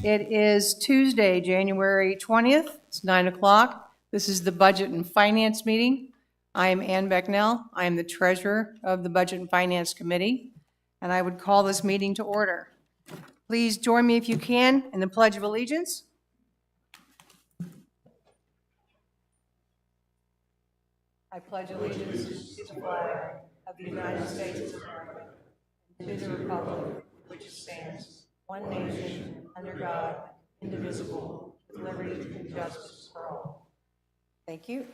It is Tuesday, January 20th. It's 9 o'clock. This is the Budget and Finance meeting. I am Ann Becknell. I am the treasurer of the Budget and Finance Committee, and I would call this meeting to order. Please join me if you can in the Pledge of Allegiance. I pledge allegiance to the flag of the United States of America and to the republic which stands one nation under God, indivisible, with liberty and justice for all. Thank you.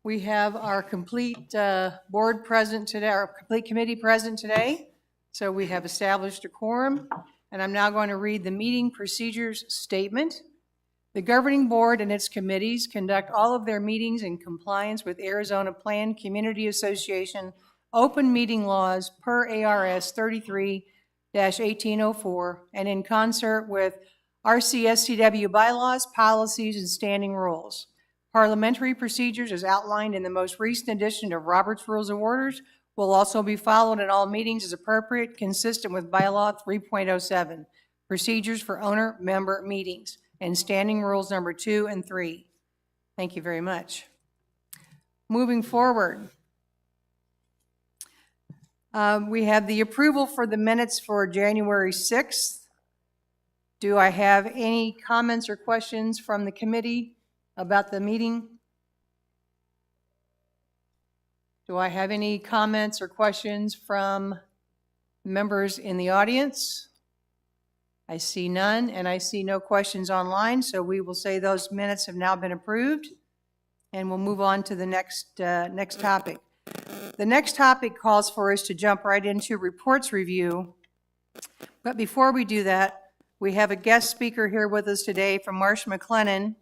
We have our complete board present today, our complete committee present today. So we have established a quorum, and I'm now going to read the meeting procedures statement. The governing board and its committees conduct all of their meetings in compliance with Arizona Planned Community Association open meeting laws per ARS 33-1804 and in concert with RCSCW bylaws, policies, and standing rules. Parliamentary procedures as outlined in the most recent edition of Robert's Rules of Orders will also be followed in all meetings as appropriate, consistent with Bylaw 3.07, Procedures for Owner-Member Meetings, and Standing Rules number 2 and 3. Thank you very much. Moving forward, we have the approval for the minutes for January 6th. Do I have any comments or questions from the committee about the meeting? Do I have any comments or questions from members in the audience? I see none, and I see no questions online, so we will say those minutes have now been approved, and we'll move on to the next topic. The next topic calls for us to jump right into reports review, but before we do that, we have a guest speaker here with us today from Marsh McLennan,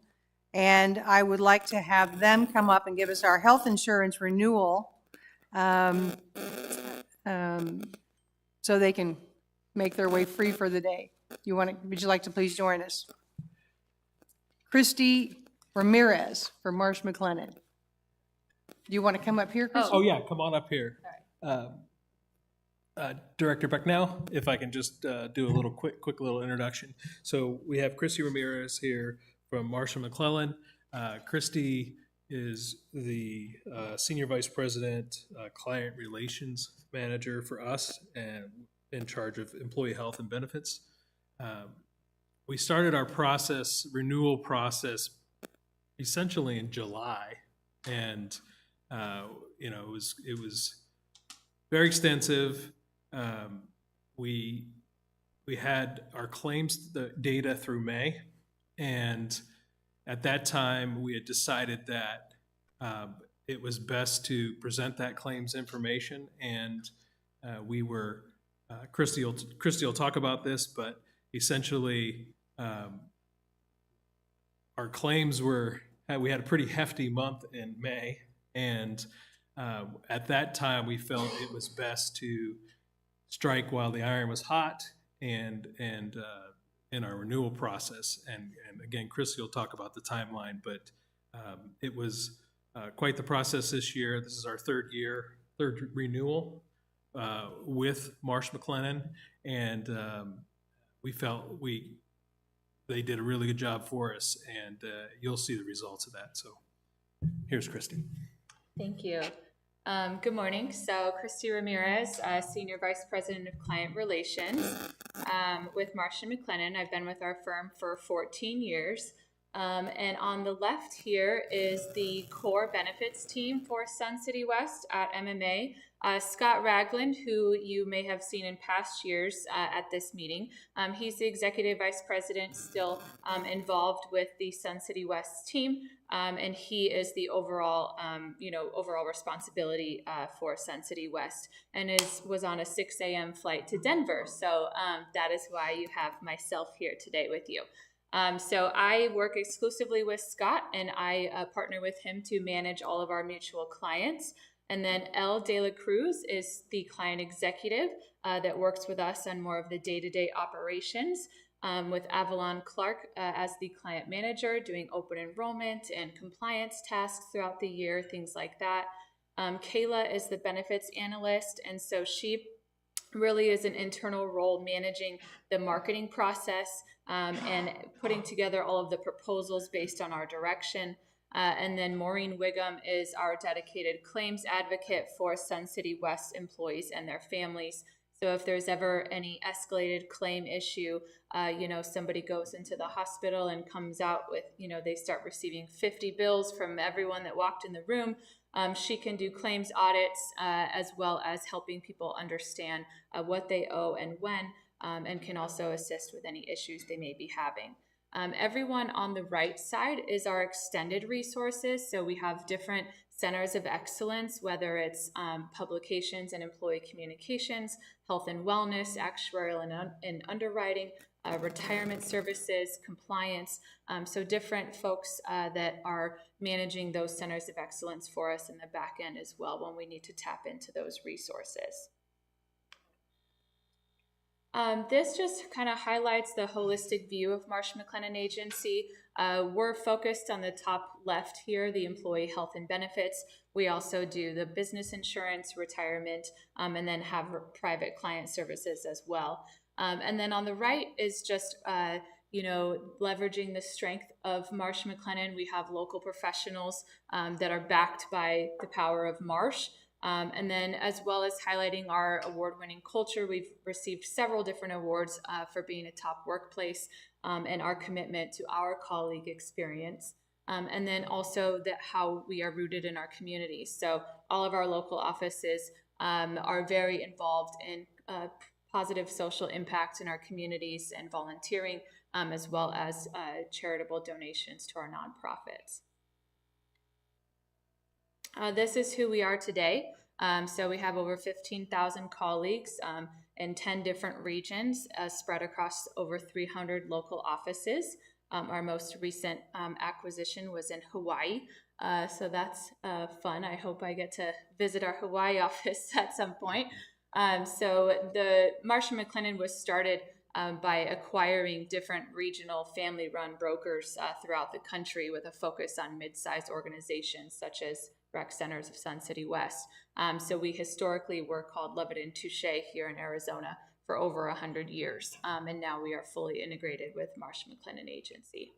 and I would like to have them come up and give us our health insurance renewal so they can make their way free for the day. Would you like to please join us? Christy Ramirez for Marsh McLennan. Do you want to come up here, Christy? Oh yeah, come on up here. Director Becknell, if I can just do a little quick little introduction. So we have Christy Ramirez here from Marsh McLennan. Christy is the Senior Vice President, Client Relations Manager for us and in charge of employee health and benefits. We started our renewal process essentially in July, and it was very extensive. We had our claims data through May, and at that time we had decided that it was best to present that claims information, and we were Christy will talk about this, but essentially our claims we had a pretty hefty month in May, and at that time we felt it was best to strike while the iron was hot and in our renewal process. And again, Christy will talk about the timeline, but it was quite the process this year. This is our third renewal with Marsh McLennan, and we felt they did a really good job for us, and you'll see the results of that. So here's Christy. Thank you. Good morning. So Christy Ramirez, Senior Vice President of Client Relations with Marsh & McLennan. I've been with our firm for 14 years. And on the left here is the core benefits team for Sun City West at MMA. Scott Ragland, who you may have seen in past years at this meeting, he's the Executive Vice President, still involved with the Sun City West team, and he is the overall responsibility for Sun City West, and was on a 6 a.m. flight to Denver. So that is why you have myself here today with you. So I work exclusively with Scott, and I partner with him to manage all of our mutual clients. And then Elle De La Cruz is the client executive that works with us on more of the day-to-day operations, with Avalon Clark as the client manager, doing open enrollment and compliance tasks throughout the year, things like that. Kayla is the benefits analyst, and so she really is an internal role managing the marketing process and putting together all of the proposals based on our direction. And then Maureen Wiggum is our dedicated claims advocate for Sun City West employees and their families. So if there's ever any escalated claim issue, somebody goes into the hospital and comes out with, they start receiving 50 bills from everyone that walked in the room. She can do claims audits as well as helping people understand what they owe and when, and can also assist with any issues they may be having. Everyone on the right side is our extended resources. So we have different centers of excellence, whether it's publications and employee communications, health and wellness, actuarial and underwriting, retirement services, compliance. So different folks that are managing those centers of excellence for us in the back end as well when we need to tap into those resources. This just kind of highlights the holistic view of Marsh McLennan Agency. We're focused on the top left here, the employee health and benefits. We also do the business insurance, retirement, and then have private client services as well. And then on the right is just, leveraging the strength of Marsh McLennan. We have local professionals that are backed by the power of Marsh. And then as well as highlighting our award-winning culture, we've received several different awards for being a top workplace and our commitment to our colleague experience. And then also how we are rooted in our communities. So all of our local offices are very involved in positive social impact in our communities and volunteering, as well as charitable donations to our nonprofits. This is who we are today. So we have over 15,000 colleagues in 10 different regions spread across over 300 local offices. Our most recent acquisition was in Hawaii. So that's fun. I hope I get to visit our Hawaii office at some point. So the Marsh & McLennan was started by acquiring different regional family-run brokers throughout the country with a focus on mid-sized organizations such as rec centers of Sun City West. So we historically were called Levitt & Touche here in Arizona for over 100 years. And now we are fully integrated with Marsh McLennan Agency.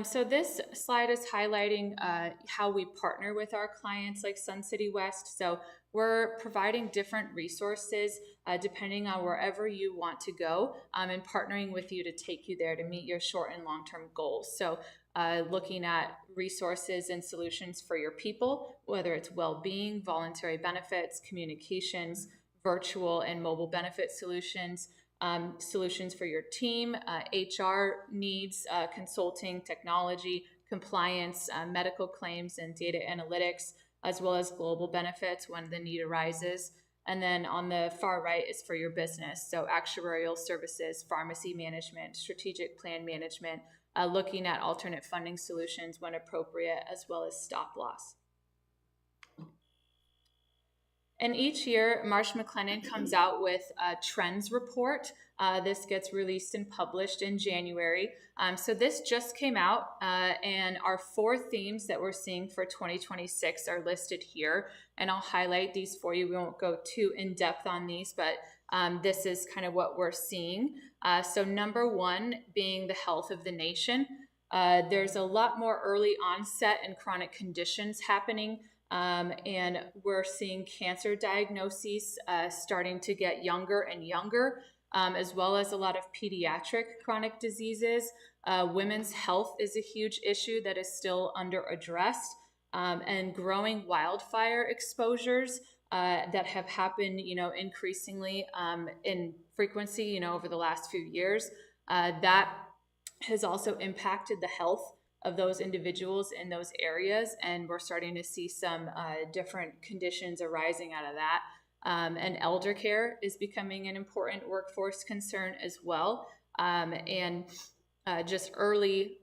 So this slide is highlighting how we partner with our clients like Sun City West. So we're providing different resources depending on wherever you want to go and partnering with you to take you there to meet your short and long-term goals. So looking at resources and solutions for your people, whether it's well-being, voluntary benefits, communications, virtual and mobile benefit solutions, solutions for your team, HR needs, consulting, technology, compliance, medical claims, and data analytics, as well as global benefits when the need arises. And then on the far right is for your business. So actuarial services, pharmacy management, strategic plan management, looking at alternate funding solutions when appropriate, as well as stop loss. And each year, Marsh McLennan comes out with a trends report. This gets released and published in January. So this just came out, and our 4 themes that we're seeing for 2026 are listed here. And I'll highlight these for you. We won't go too in depth on these, but this is kind of what we're seeing. So number 1 being the health of the nation. There's a lot more early onset and chronic conditions happening. And we're seeing cancer diagnoses starting to get younger and younger, as well as a lot of pediatric chronic diseases. Women's health is a huge issue that is still under-addressed, and growing wildfire exposures that have happened, increasingly in frequency, over the last few years. That has also impacted the health of those individuals in those areas, and we're starting to see some different conditions arising out of that. And elder care is becoming an important workforce concern as well, and just early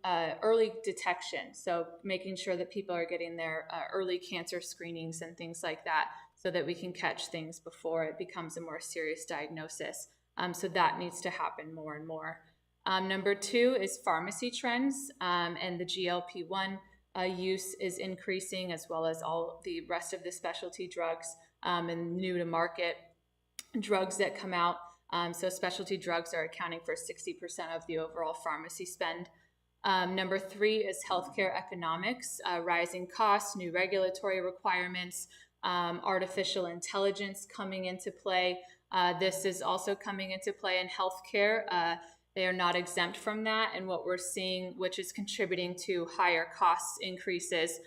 detection. So making sure that people are getting their early cancer screenings and things like that, so that we can catch things before it becomes a more serious diagnosis. So that needs to happen more and more. Number 2 is pharmacy trends, and the GLP-1 use is increasing, as well as all the rest of the specialty drugs. and new to market drugs that come out. So specialty drugs are accounting for 60% of the overall pharmacy spend. Number 3 is healthcare economics, rising costs, new regulatory requirements, artificial intelligence coming into play. This is also coming into play in healthcare. They are not exempt from that. And what we're seeing, which is contributing to higher cost increases,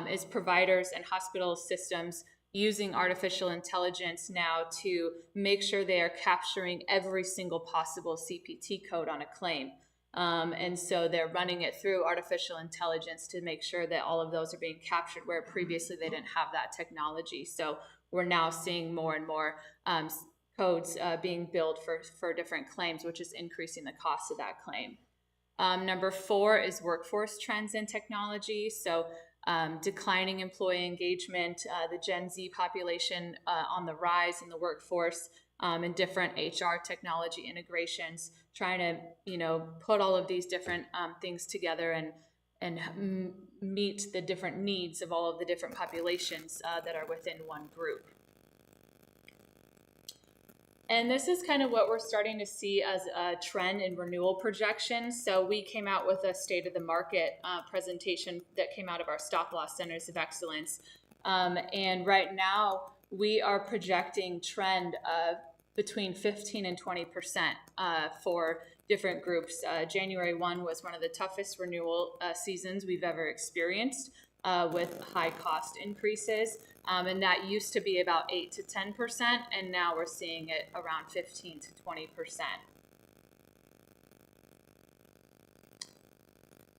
is providers and hospital systems using artificial intelligence now to make sure they are capturing every single possible CPT code on a claim. And so they're running it through artificial intelligence to make sure that all of those are being captured, where previously they didn't have that technology. So we're now seeing more and more codes being billed for different claims, which is increasing the cost of that claim. Number 4 is workforce trends and technology. So declining employee engagement, the Gen Z population on the rise in the workforce, and different HR technology integrations, trying to, put all of these different things together and meet the different needs of all of the different populations that are within one group. And this is kind of what we're starting to see as a trend in renewal projections. So we came out with a state of the market presentation that came out of our stop loss centers of excellence. And right now we are projecting trend of between 15 and 20% for different groups. January 1 was one of the toughest renewal seasons we've ever experienced with high cost increases. And that used to be about 8 to 10%, and now we're seeing it around 15 to 20%.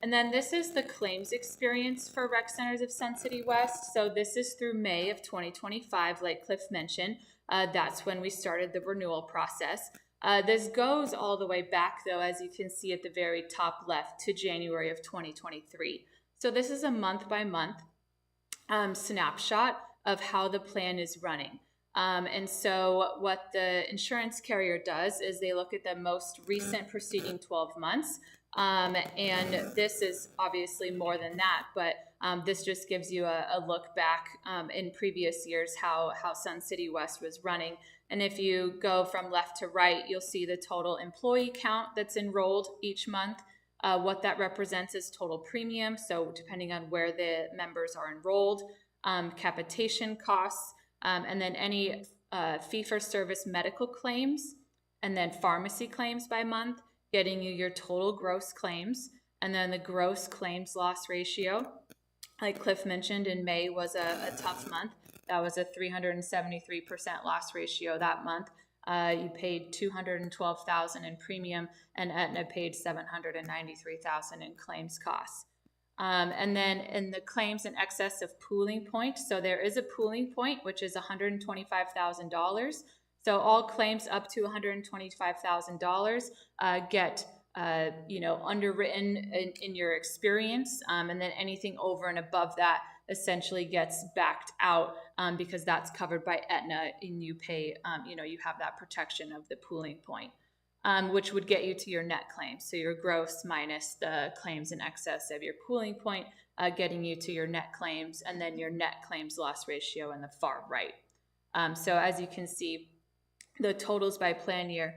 And then this is the claims experience for Rec Centers of Sun City West. So this is through May of 2025, like Cliff mentioned. That's when we started the renewal process. This goes all the way back, though, as you can see at the very top left, to January of 2023. So this is a month-by-month snapshot of how the plan is running. And so what the insurance carrier does is they look at the most recent preceding 12 months. And this is obviously more than that, but this just gives you a look back in previous years how Sun City West was running. And if you go from left to right, you'll see the total employee count that's enrolled each month. What that represents is total premium. So depending on where the members are enrolled, capitation costs, and then any fee-for-service medical claims, and then pharmacy claims by month, getting you your total gross claims, and then the gross claims loss ratio. Like Cliff mentioned, in May was a tough month. That was a 373% loss ratio that month. You paid $212,000 in premium, and Aetna paid $793,000 in claims costs. And then in the claims in excess of pooling point, so there is a pooling point, which is $125,000. So all claims up to $125,000 get underwritten in your experience, and then anything over and above that essentially gets backed out because that's covered by Aetna, and you pay, you have that protection of the pooling point. Which would get you to your net claims. So your gross minus the claims in excess of your pooling point, getting you to your net claims, and then your net claims loss ratio in the far right. So as you can see, the totals by plan year,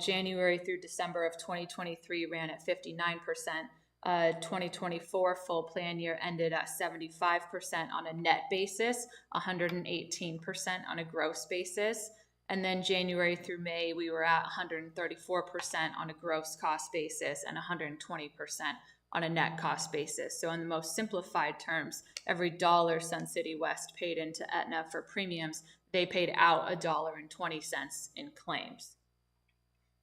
January through December of 2023 ran at 59%. 2024 full plan year ended at 75% on a net basis, 118% on a gross basis. And then January through May, we were at 134% on a gross cost basis and 120% on a net cost basis. So in the most simplified terms, every dollar Sun City West paid into Aetna for premiums, they paid out $1.20 in claims,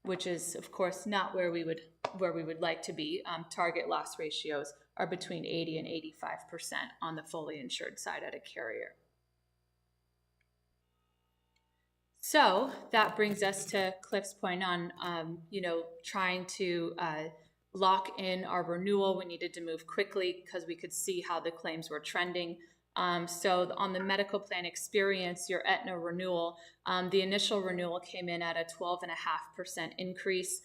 which is of course not where we would like to be. Target loss ratios are between 80 and 85% on the fully insured side at a carrier. So that brings us to Cliff's point on, trying to lock in our renewal. We needed to move quickly because we could see how the claims were trending. So on the medical plan experience, your Aetna renewal, the initial renewal came in at a 12.5% increase,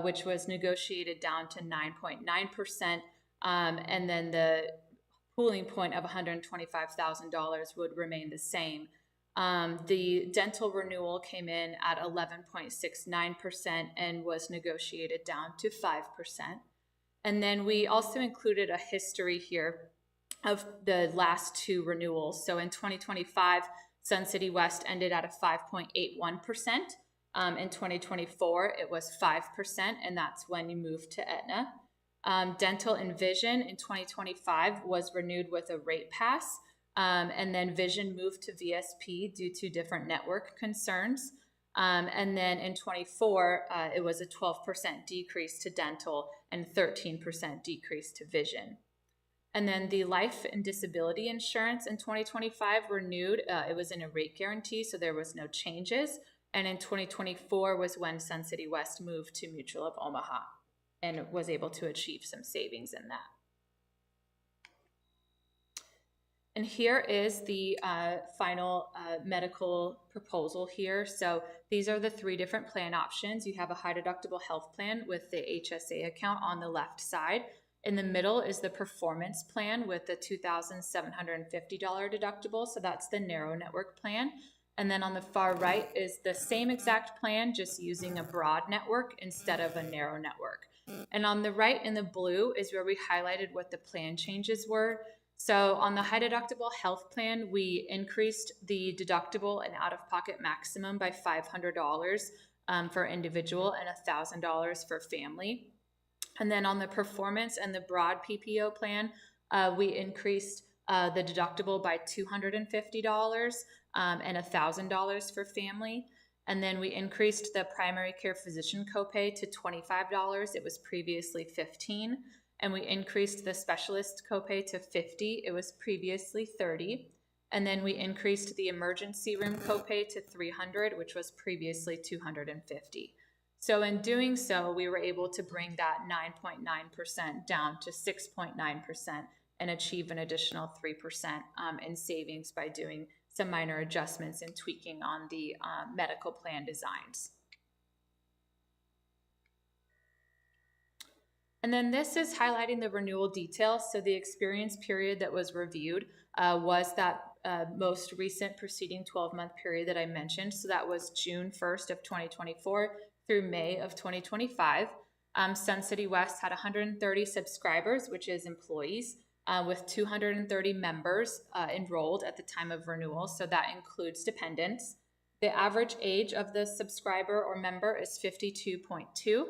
which was negotiated down to 9.9%. And then the pooling point of $125,000 would remain the same. The dental renewal came in at 11.69% and was negotiated down to 5%. And then we also included a history here of the last two renewals. So in 2025, Sun City West ended at a 5.81%. In 2024, it was 5%, and that's when you moved to Aetna. Dental and vision in 2025 was renewed with a rate pass, and then vision moved to VSP due to different network concerns. And then in 24, it was a 12% decrease to dental and 13% decrease to vision. And then the life and disability insurance in 2025 renewed. It was in a rate guarantee, so there was no changes. And in 2024 was when Sun City West moved to Mutual of Omaha and was able to achieve some savings in that. And here is the final medical proposal here. So these are the three different plan options. You have a high deductible health plan with the HSA account on the left side. In the middle is the performance plan with the $2,750 deductible. So that's the narrow network plan. And then on the far right is the same exact plan, just using a broad network instead of a narrow network. And on the right in the blue is where we highlighted what the plan changes were. So on the high deductible health plan, we increased the deductible and out-of-pocket maximum by $500 for individual and $1,000 for family. And then on the performance and the broad PPO plan, we increased the deductible by $250 and $1,000 for family. And then we increased the primary care physician copay to $25. It was previously $15. And we increased the specialist copay to $50. It was previously $30. And then we increased the emergency room copay to $300, which was previously $250. So in doing so, we were able to bring that 9.9% down to 6.9% and achieve an additional 3% in savings by doing some minor adjustments and tweaking on the medical plan designs. And then this is highlighting the renewal details. So the experience period that was reviewed was that most recent preceding 12-month period that I mentioned. So that was June 1st of 2024 through May of 2025. Sun City West had 130 subscribers, which is employees, with 230 members enrolled at the time of renewal. So that includes dependents. The average age of the subscriber or member is 52.2.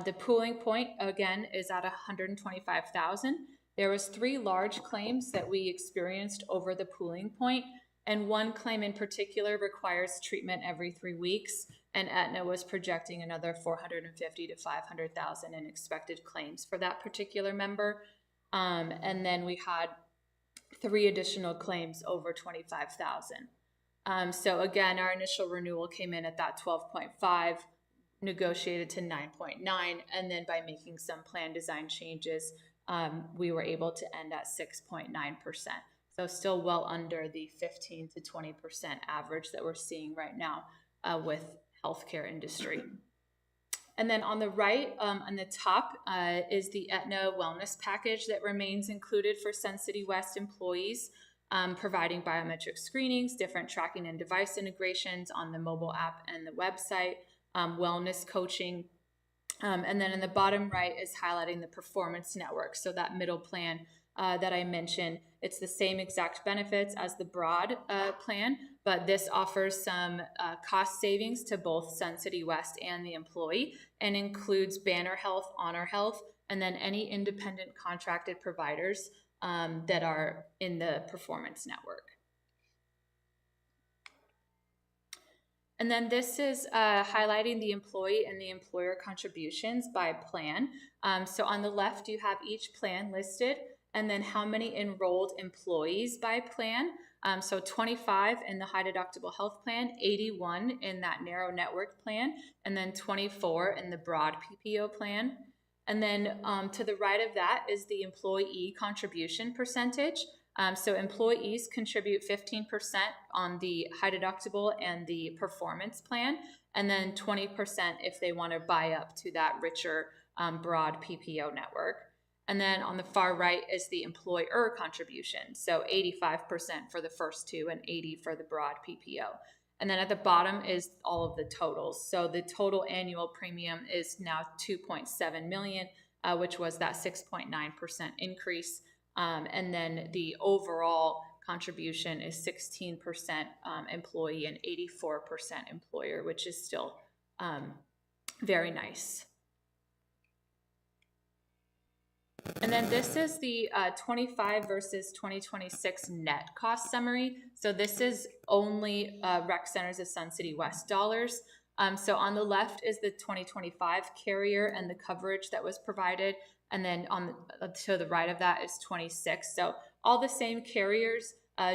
The pooling point, again, is at 125,000. There was 3 large claims that we experienced over the pooling point, and one claim in particular requires treatment every 3 weeks, and Aetna was projecting another 450 to 500,000 in expected claims for that particular member. And then we had 3 additional claims over 25,000. So again, our initial renewal came in at that 12.5, negotiated to 9.9, and then by making some plan design changes, we were able to end at 6.9%. So still well under the 15 to 20% average that we're seeing right now with healthcare industry. And then on the right, on the top, is the Aetna wellness package that remains included for Sun City West employees, providing biometric screenings, different tracking and device integrations on the mobile app and the website, wellness coaching. And then in the bottom right is highlighting the performance network. So that middle plan that I mentioned, it's the same exact benefits as the broad plan, but this offers some cost savings to both Sun City West and the employee, and includes Banner Health, Honor Health, and then any independent contracted providers that are in the performance network. And then this is highlighting the employee and the employer contributions by plan. So on the left, you have each plan listed, and then how many enrolled employees by plan. So 25 in the high deductible health plan, 81 in that narrow network plan, and then 24 in the broad PPO plan. And then to the right of that is the employee contribution percentage. So employees contribute 15% on the high deductible and the performance plan, and then 20% if they want to buy up to that richer broad PPO network. And then on the far right is the employer contribution. So 85% for the first two and 80% for the broad PPO. And then at the bottom is all of the totals. So the total annual premium is now $2.7 million, which was that 6.9% increase. And then the overall contribution is 16% employee and 84% employer, which is still very nice. And then this is the 25 versus 2026 net cost summary. So this is only Rec Centers of Sun City West dollars. So on the left is the 2025 carrier and the coverage that was provided. And then on to the right of that is 26. So all the same carriers,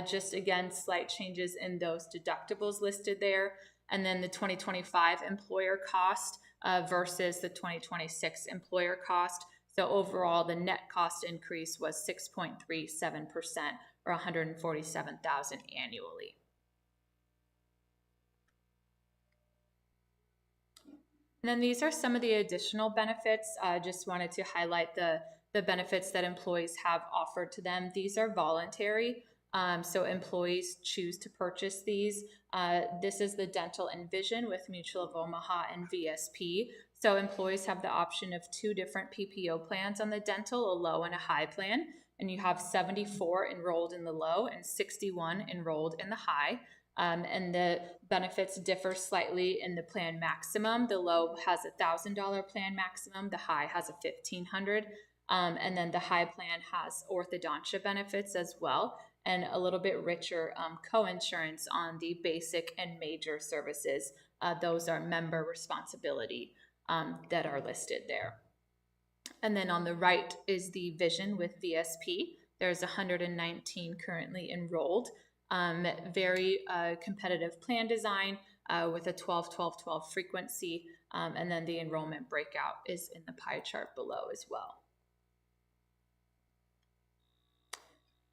just again, slight changes in those deductibles listed there. And then the 2025 employer cost versus the 2026 employer cost. So overall, the net cost increase was 6.37% or $147,000 annually. And then these are some of the additional benefits. Just wanted to highlight the benefits that employees have offered to them. These are voluntary, so employees choose to purchase these. This is the dental and vision with Mutual of Omaha and VSP. So employees have the option of 2 different PPO plans on the dental, a low and a high plan. And you have 74 enrolled in the low and 61 enrolled in the high. And the benefits differ slightly in the plan maximum. The low has a $1,000 plan maximum. The high has a $1,500. And then the high plan has orthodontia benefits as well, and a little bit richer co-insurance on the basic and major services. Those are member responsibility that are listed there. And then on the right is the vision with VSP. There's 119 currently enrolled. Very competitive plan design with a 12-12-12 frequency. And then the enrollment breakout is in the pie chart below as well.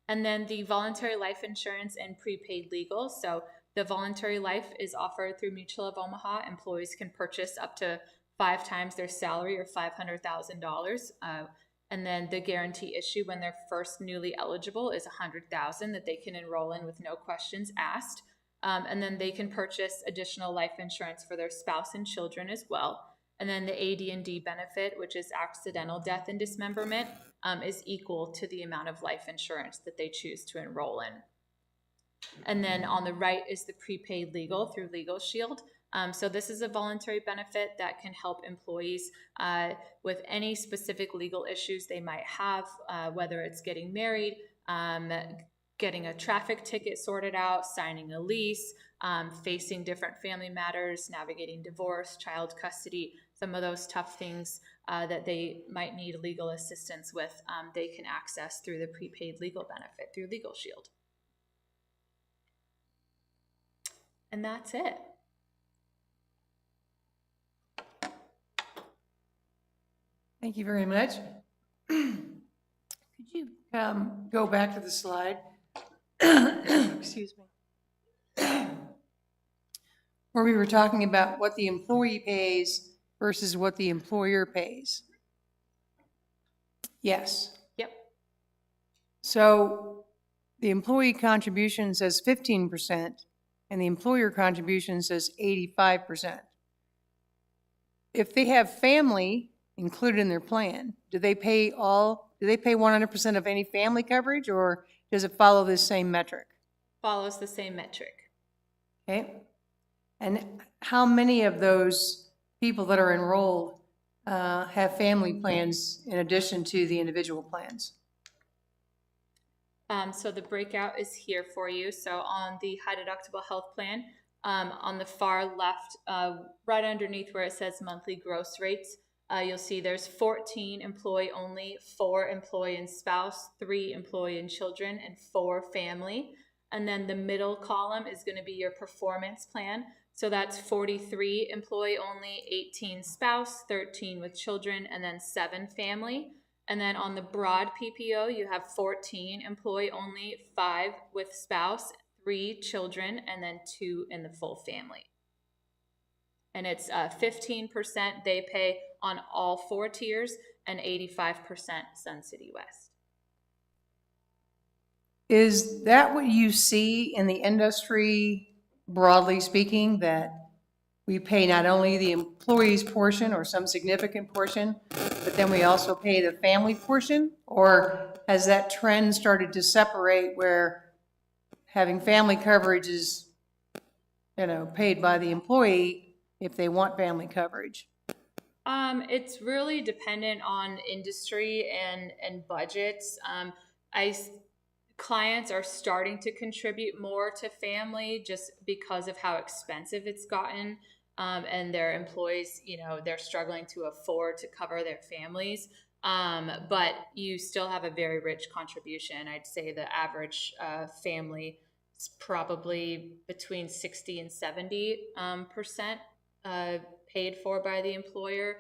And then the voluntary life insurance and prepaid legal. So the voluntary life is offered through Mutual of Omaha. Employees can purchase up to 5 times their salary or $500,000. And then the guarantee issue when they're first newly eligible is $100,000 that they can enroll in with no questions asked. And then they can purchase additional life insurance for their spouse and children as well. And then the AD&D benefit, which is accidental death and dismemberment, is equal to the amount of life insurance that they choose to enroll in. And then on the right is the prepaid legal through Legal Shield. So this is a voluntary benefit that can help employees with any specific legal issues they might have, whether it's getting married, getting a traffic ticket sorted out, signing a lease, facing different family matters, navigating divorce, child custody, some of those tough things that they might need legal assistance with, they can access through the prepaid legal benefit through Legal Shield. And that's it. Thank you very much. Could you go back to the slide? Excuse me. Where we were talking about what the employee pays versus what the employer pays. Yes. Yep. So the employee contribution says 15% and the employer contribution says 85%. If they have family included in their plan, do they pay 100% of any family coverage, or does it follow this same metric? Follows the same metric. Okay. And how many of those people that are enrolled have family plans in addition to the individual plans? So the breakout is here for you. So on the high deductible health plan, on the far left, right underneath where it says monthly gross rates, you'll see there's 14 employee only, 4 employee and spouse, 3 employee and children, and 4 family. And then the middle column is going to be your performance plan. So that's 43 employee only, 18 spouse, 13 with children, and then 7 family. And then on the broad PPO, you have 14 employee only, 5 with spouse, 3 children, and then 2 in the full family. And it's 15% they pay on all 4 tiers, and 85% Sun City West. Is that what you see in the industry, broadly speaking, that we pay not only the employees' portion or some significant portion, but then we also pay the family portion? Or has that trend started to separate where having family coverage is, paid by the employee if they want family coverage? It's really dependent on industry and budgets. Clients are starting to contribute more to family just because of how expensive it's gotten. And their employees, they're struggling to afford to cover their families. But you still have a very rich contribution. I'd say the average family is probably between 60 and 70% paid for by the employer.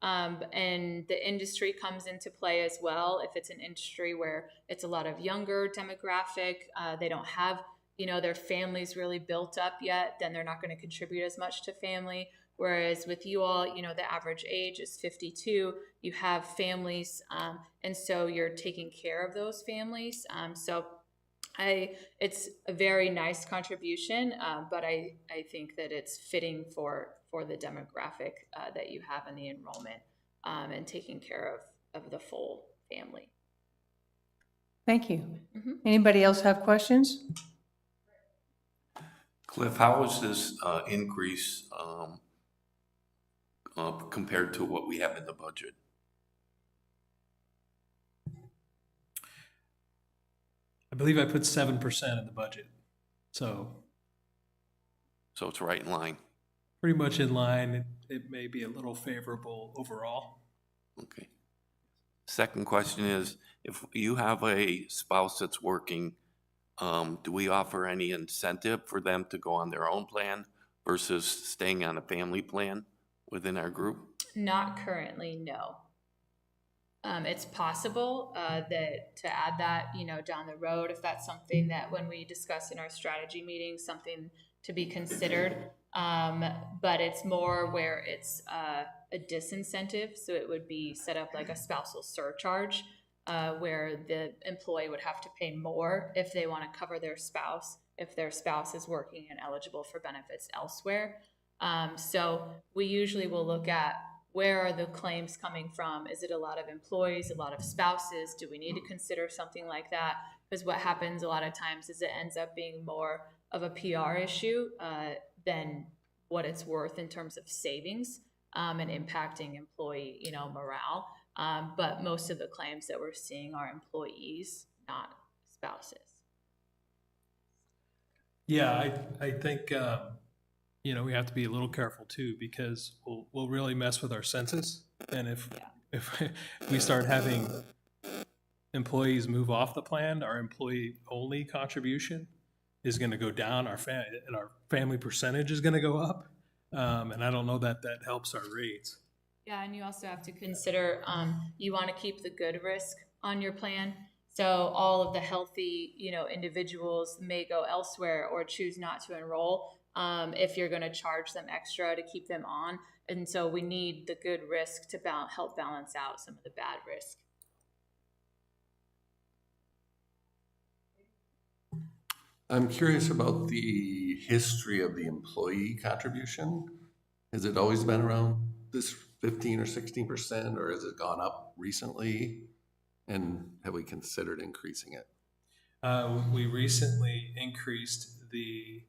And the industry comes into play as well. If it's an industry where it's a lot of younger demographic, they don't have, their families really built up yet, then they're not going to contribute as much to family. Whereas with you all, the average age is 52, you have families, and so you're taking care of those families. It's a very nice contribution, but I think that it's fitting for the demographic that you have in the enrollment, and taking care of the full family. Thank you. Anybody else have questions? Cliff, how is this increase compared to what we have in the budget? I believe I put 7% in the budget. So it's right in line. pretty much in line. It may be a little favorable overall. Okay. Second question is, if you have a spouse that's working, do we offer any incentive for them to go on their own plan versus staying on a family plan within our group? Not currently, no. It's possible that to add that, down the road, if that's something that when we discuss in our strategy meeting, something to be considered. But it's more where it's a disincentive. So it would be set up like a spousal surcharge, where the employee would have to pay more if they want to cover their spouse, if their spouse is working and eligible for benefits elsewhere. So we usually will look at, where are the claims coming from? Is it a lot of employees, a lot of spouses? Do we need to consider something like that? Because what happens a lot of times is it ends up being more of a PR issue than what it's worth in terms of savings and impacting employee, morale. But most of the claims that we're seeing are employees, not spouses. Yeah, I think, we have to be a little careful too, because we'll really mess with our census. And if we start having employees move off the plan, our employee-only contribution is going to go down, and our family percentage is going to go up. And I don't know that helps our rates. Yeah, and you also have to consider, you want to keep the good risk on your plan. So all of the healthy, individuals may go elsewhere or choose not to enroll if you're going to charge them extra to keep them on. And so we need the good risk to help balance out some of the bad risk. I'm curious about the history of the employee contribution. Has it always been around this 15 or 16%, or has it gone up recently? And have we considered increasing it? We recently increased the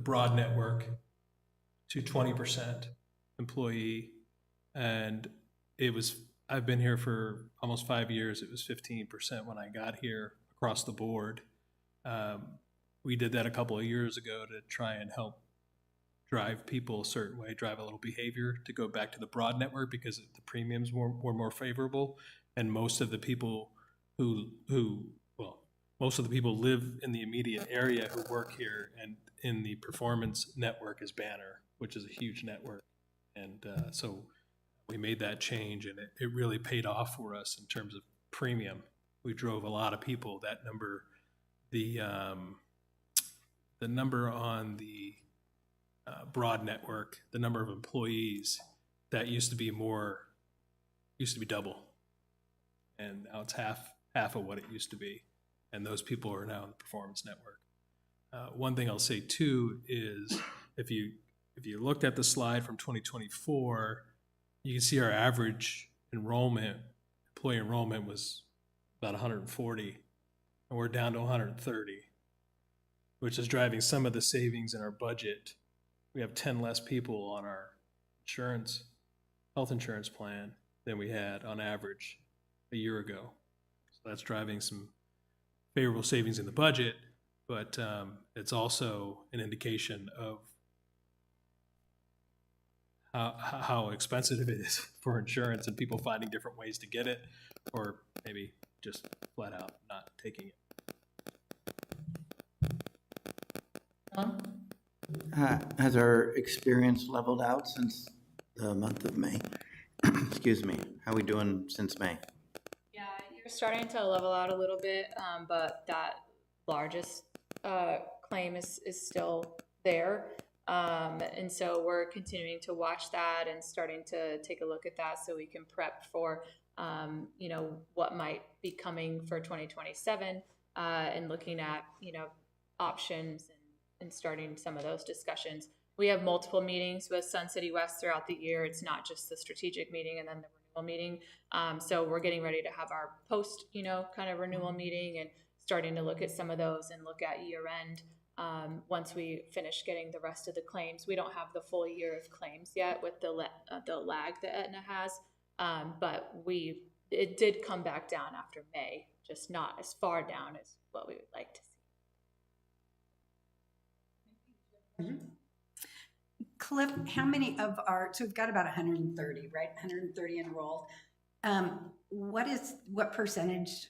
broad network to 20% employee, and I've been here for almost 5 years. It was 15% when I got here across the board. We did that a couple of years ago to try and help drive people a certain way, drive a little behavior to go back to the broad network, because the premiums were more favorable. And most of the people most of the people live in the immediate area who work here, and in the performance network is Banner, which is a huge network. And so we made that change, and it really paid off for us in terms of premium. We drove a lot of people. That number, the number on the broad network, the number of employees, that used to be more used to be double. And now it's half of what it used to be. And those people are now in the Performance Network. One thing I'll say too is if you looked at the slide from 2024, you can see our average enrollment, employee enrollment was about 140, and we're down to 130, which is driving some of the savings in our budget. We have 10 less people on our health insurance plan than we had on average a year ago. So that's driving some favorable savings in the budget, but it's also an indication of how expensive it is for insurance and people finding different ways to get it, or maybe just flat out not taking it. Has our experience leveled out since the month of May? Excuse me. How are we doing since May? Yeah, you're starting to level out a little bit, but that largest claim is still there. And so we're continuing to watch that and starting to take a look at that so we can prep for, what might be coming for 2027 and looking at, options and starting some of those discussions. We have multiple meetings with Sun City West throughout the year. It's not just the strategic meeting and then the renewal meeting. So we're getting ready to have our post, kind of renewal meeting and starting to look at some of those and look at year end. Once we finish getting the rest of the claims, we don't have the full year of claims yet with the lag that Aetna has, but it did come back down after May, just not as far down as what we would like to see. Cliff, how many of so we've got about 130, right? 130 enrolled. What percentage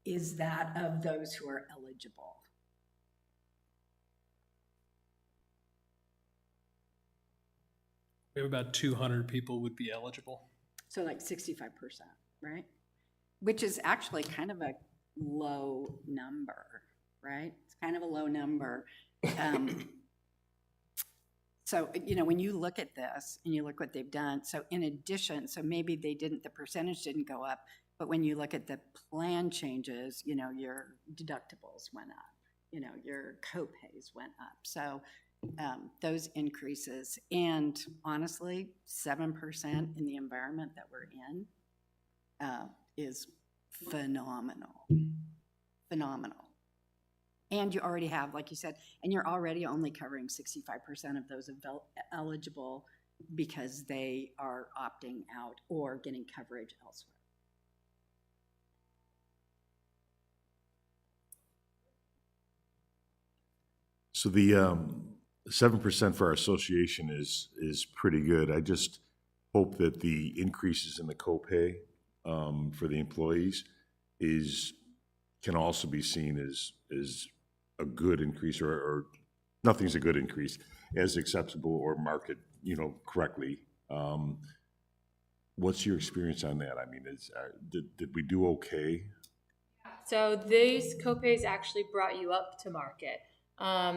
is that of those who are eligible? We have about 200 people would be eligible. So like 65%, right? Which is actually kind of a low number, right? It's kind of a low number. So, when you look at this and you look what they've done, so in addition, so maybe the percentage didn't go up, but when you look at the plan changes, your deductibles went up, your co-pays went up. So those increases, and honestly, 7% in the environment that we're in is phenomenal. And you already have, like you said, and you're already only covering 65% of those eligible because they are opting out or getting coverage elsewhere. So the 7% for our association is pretty good. I just hope that the increases in the copay for the employees can also be seen as a good increase, or nothing's a good increase, as acceptable or market, correctly. What's your experience on that? I mean, did we do okay? So these copays actually brought you up to market.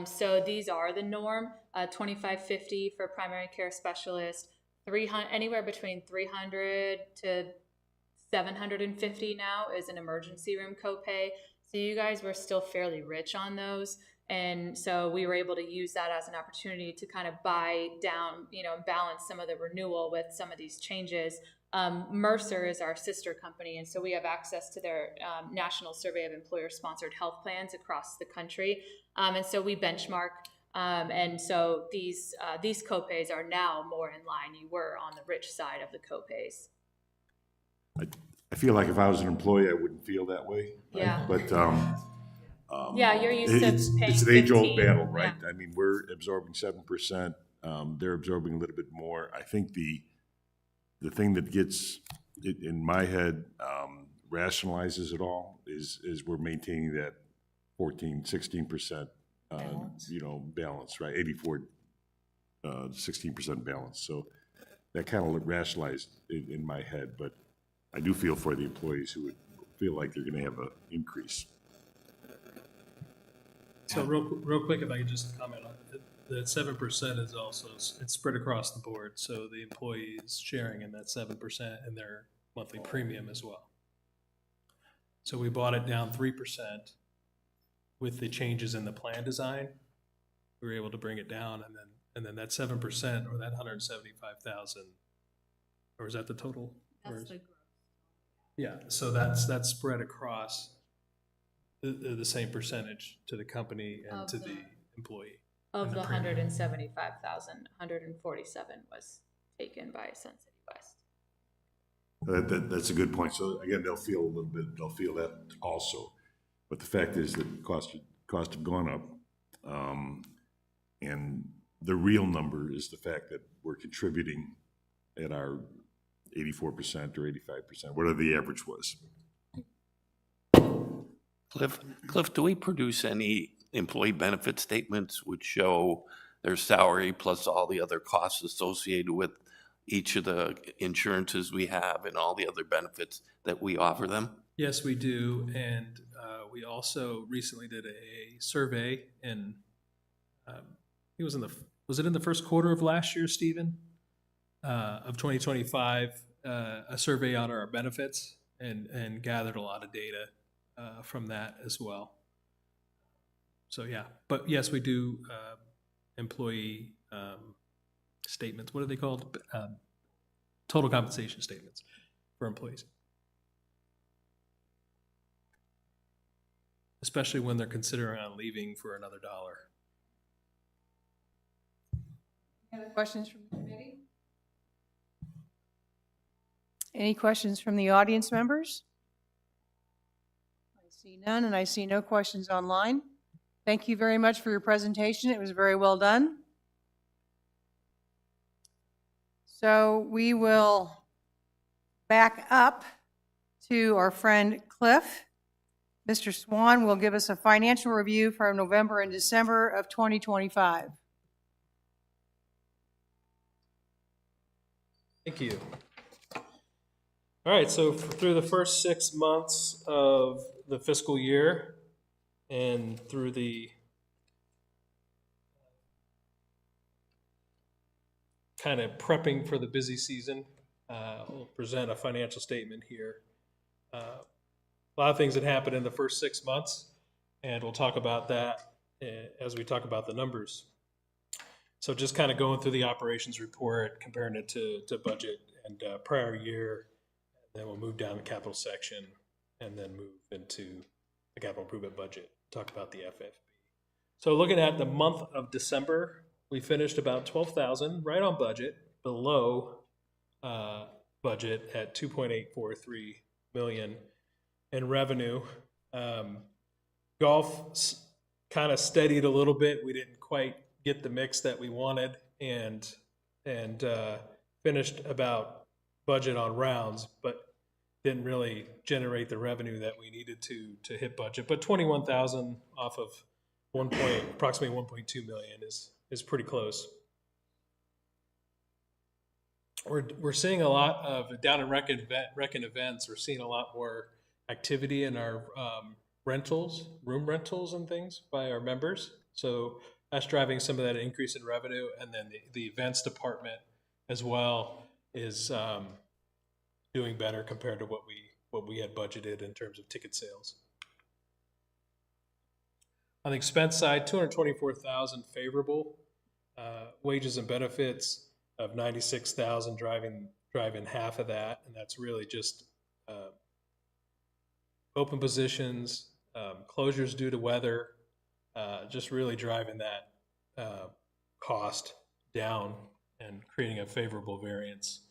So these are the norm, $25.50 for primary care specialist, anywhere between $300 to $750 now is an emergency room copay. So you guys were still fairly rich on those. And so we were able to use that as an opportunity to kind of buy down, balance some of the renewal with some of these changes. Mercer is our sister company, and so we have access to their national survey of employer-sponsored health plans across the country. And so we benchmark, and so these copays are now more in line. You were on the rich side of the copays. I feel like if I was an employee, I wouldn't feel that way. Right? Yeah. But Yeah, you're used to paying it's an age-old 15, battle, right? yeah. I mean, we're absorbing 7%. They're absorbing a little bit more. I think the thing that gets it in my head, rationalizes it all, is we're maintaining that 16% balance, right? 16% balance. So that kind of rationalized in my head, but I do feel for the employees who would feel like they're going to have an increase. So real quick, if I could just comment on it, that 7% is also, it's spread across the board. So the employees sharing in that 7% and their monthly premium as well. So we brought it down 3% with the changes in the plan design. We were able to bring it down, and then that 7% or that 175,000, or is that the total? Or is- Yeah, so that's spread across the same percentage to the company and Of to the- the employee. Of And the the premium. 175,000, 147 was taken by Sun City West. That's a good point. So again, they'll feel a little bit, they'll feel that also. But the fact is that costs have gone up. And the real number is the fact that we're contributing at our 84% or 85%, whatever the average was. Cliff, do we produce any employee benefit statements which show their salary plus all the other costs associated with each of the insurances we have and all the other benefits that we offer them? Yes, we do, and we also recently did a survey, and it was was it in the first quarter of last year, Stephen, of 2025, a survey on our benefits, and gathered a lot of data from that as well. So yeah, but yes, we do employee statements. What are they called? Total compensation statements for employees. Especially when they're considering on leaving for another dollar. Any other questions from the committee? Any questions from the audience members? I see none, and I see no questions online. Thank you very much for your presentation. It was very well done. So we will back up to our friend Cliff. Mr. Swan will give us a financial review for November and December of 2025. Thank you. All right, so through the first 6 months of the fiscal year and through the kind of prepping for the busy season, we'll present a financial statement here. A lot of things that happened in the first 6 months, and we'll talk about that as we talk about the numbers. So just kind of going through the operations report, comparing it to budget and prior year, then we'll move down the capital section and then move into the capital improvement budget, talk about the FFB. So looking at the month of December, we finished about 12,000, right on budget, below budget at 2.843 million in revenue. Golf kind of steadied a little bit. We didn't quite get the mix that we wanted, and finished about budget on rounds, but didn't really generate the revenue that we needed to hit budget. But 21,000 off of approximately 1.2 million is pretty close. We're seeing a lot of down in rec and events. We're seeing a lot more activity in our room rentals and things by our members. So that's driving some of that increase in revenue. And then the events department as well is doing better compared to what we had budgeted in terms of ticket sales. On the expense side, 224,000 favorable. Wages and benefits of 96,000 driving half of that, and that's really just open positions, closures due to weather, just really driving that cost down and creating a favorable variance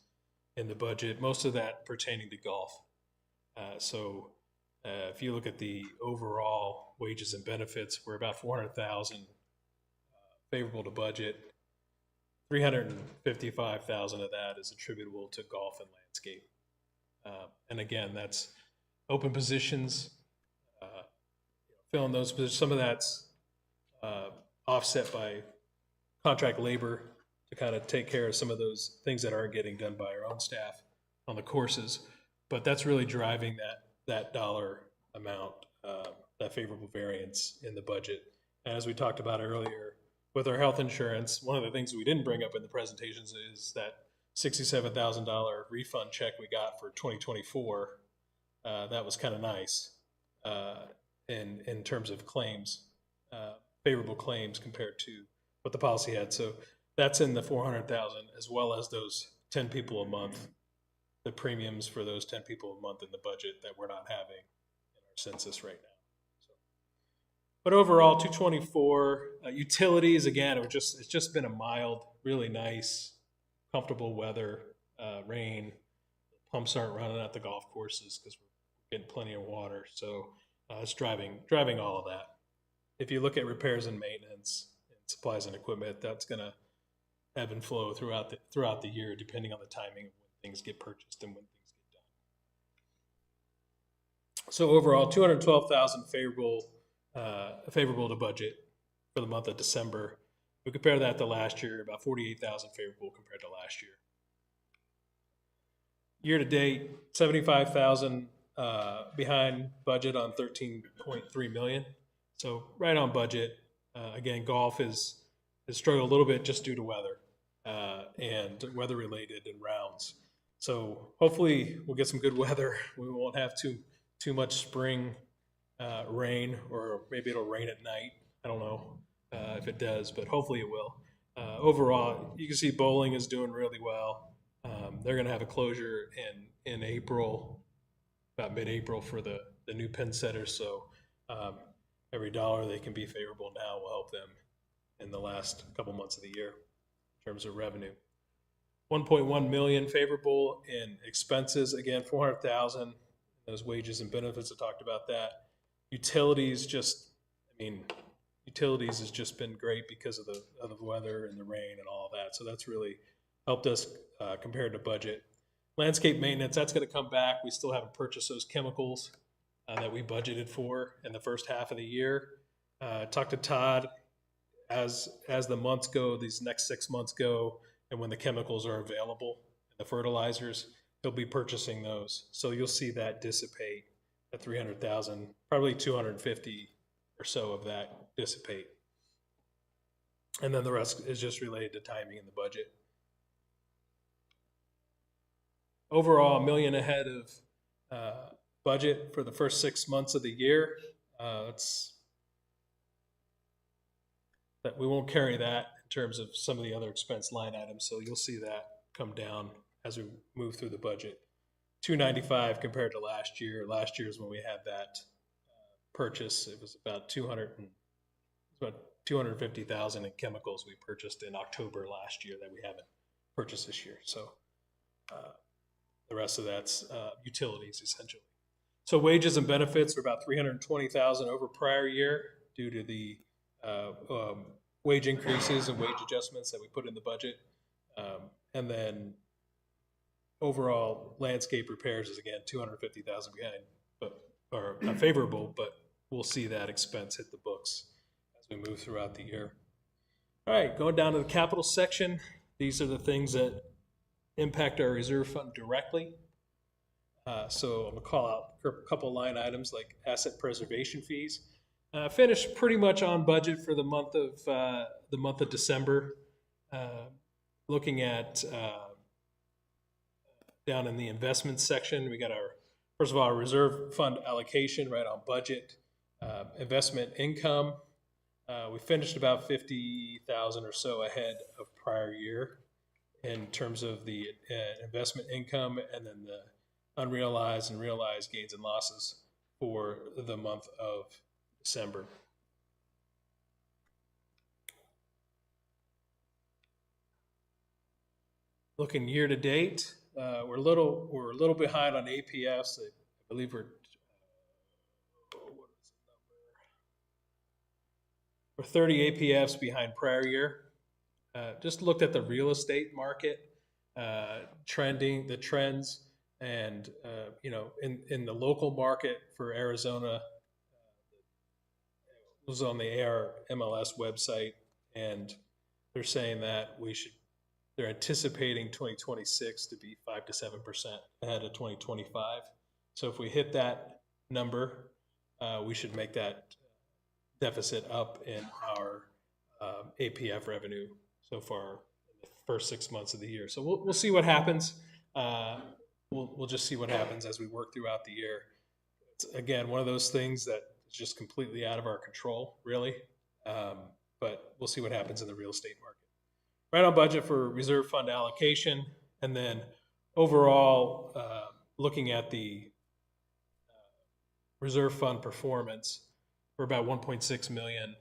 in the budget, most of that pertaining to golf. So if you look at the overall wages and benefits, we're about 400,000 favorable to budget. 355,000 of that is attributable to golf and landscape. And again, that's open positions, filling those positions. Some of that's offset by contract labor to kind of take care of some of those things that aren't getting done by our own staff on the courses. But that's really driving that dollar amount, that favorable variance in the budget. And as we talked about earlier, with our health insurance, one of the things we didn't bring up in the presentations is that $67,000 refund check we got for 2024. That was kind of nice in terms of claims, favorable claims compared to what the policy had. So that's in the 400,000, as well as those 10 people a month, the premiums for those 10 people a month in the budget that we're not having in our census right now. So, but overall, 224 utilities. Again, it's just been a mild, really nice, comfortable weather, rain. Pumps aren't running at the golf courses because we're getting plenty of water. So it's driving all of that. If you look at repairs and maintenance and supplies and equipment, that's going to ebb and flow throughout the year, depending on the timing of when things get purchased and when things get done. So overall, 212,000 favorable to budget for the month of December. We compare that to last year, about 48,000 favorable compared to last year. Year to date, 75,000 behind budget on 13.3 million. So right on budget. Again, golf has struggled a little bit just due to weather and weather related and rounds. So hopefully we'll get some good weather. We won't have too much spring rain, or maybe it'll rain at night. I don't know if it does, but hopefully it will. Overall, you can see bowling is doing really well. They're going to have a closure in April, about mid-April, for the new pin setters. So every dollar they can be favorable now will help them in the last couple months of the year in terms of revenue. 1.1 million favorable in expenses. Again, 400,000. Those wages and benefits, I talked about that. Utilities utilities has just been great because of the weather and the rain and all of that. So that's really helped us compared to budget. Landscape maintenance, that's going to come back. We still haven't purchased those chemicals that we budgeted for in the first half of the year. Talked to Todd as the months go, these next 6 months go, and when the chemicals are available, the fertilizers, he'll be purchasing those. So you'll see that dissipate at 300,000, probably 250 or so of that dissipate. And then the rest is just related to timing in the budget. Overall, $1 million ahead of budget for the first 6 months of the year. That we won't carry that in terms of some of the other expense line items, so you'll see that come down as we move through the budget. 295 compared to last year. Last year is when we had that purchase. It was about 250,000 in chemicals we purchased in October last year that we haven't purchased this year. So the rest of that's utilities essentially. So wages and benefits are about 320,000 over prior year due to the wage increases and wage adjustments that we put in the budget. And then overall landscape repairs is again 250,000 behind, or not favorable, but we'll see that expense hit the books as we move throughout the year. All right, going down to the capital section. These are the things that impact our reserve fund directly. So I'm gonna call out a couple line items like asset preservation fees. Finished pretty much on budget for the month of December. Looking at down in the investments section, we got first of all, our reserve fund allocation right on budget. Investment income, we finished about 50,000 or so ahead of prior year in terms of the investment income, and then the unrealized and realized gains and losses for the month of December. Looking year to date, we're a little behind on APFs. I believe we're 30 APFs behind prior year. Just looked at the real estate market, the trends, and in the local market for Arizona, it was on the AR MLS website, and they're saying that they're anticipating 2026 to be 5 to 7% ahead of 2025. So if we hit that number, we should make that deficit up in our APF revenue so far in the first 6 months of the year. So we'll see what happens. We'll just see what happens as we work throughout the year. It's, again, one of those things that is just completely out of our control, really. But we'll see what happens in the real estate market. Right on budget for reserve fund allocation, and then overall, looking at the reserve fund performance, we're about 1.6 million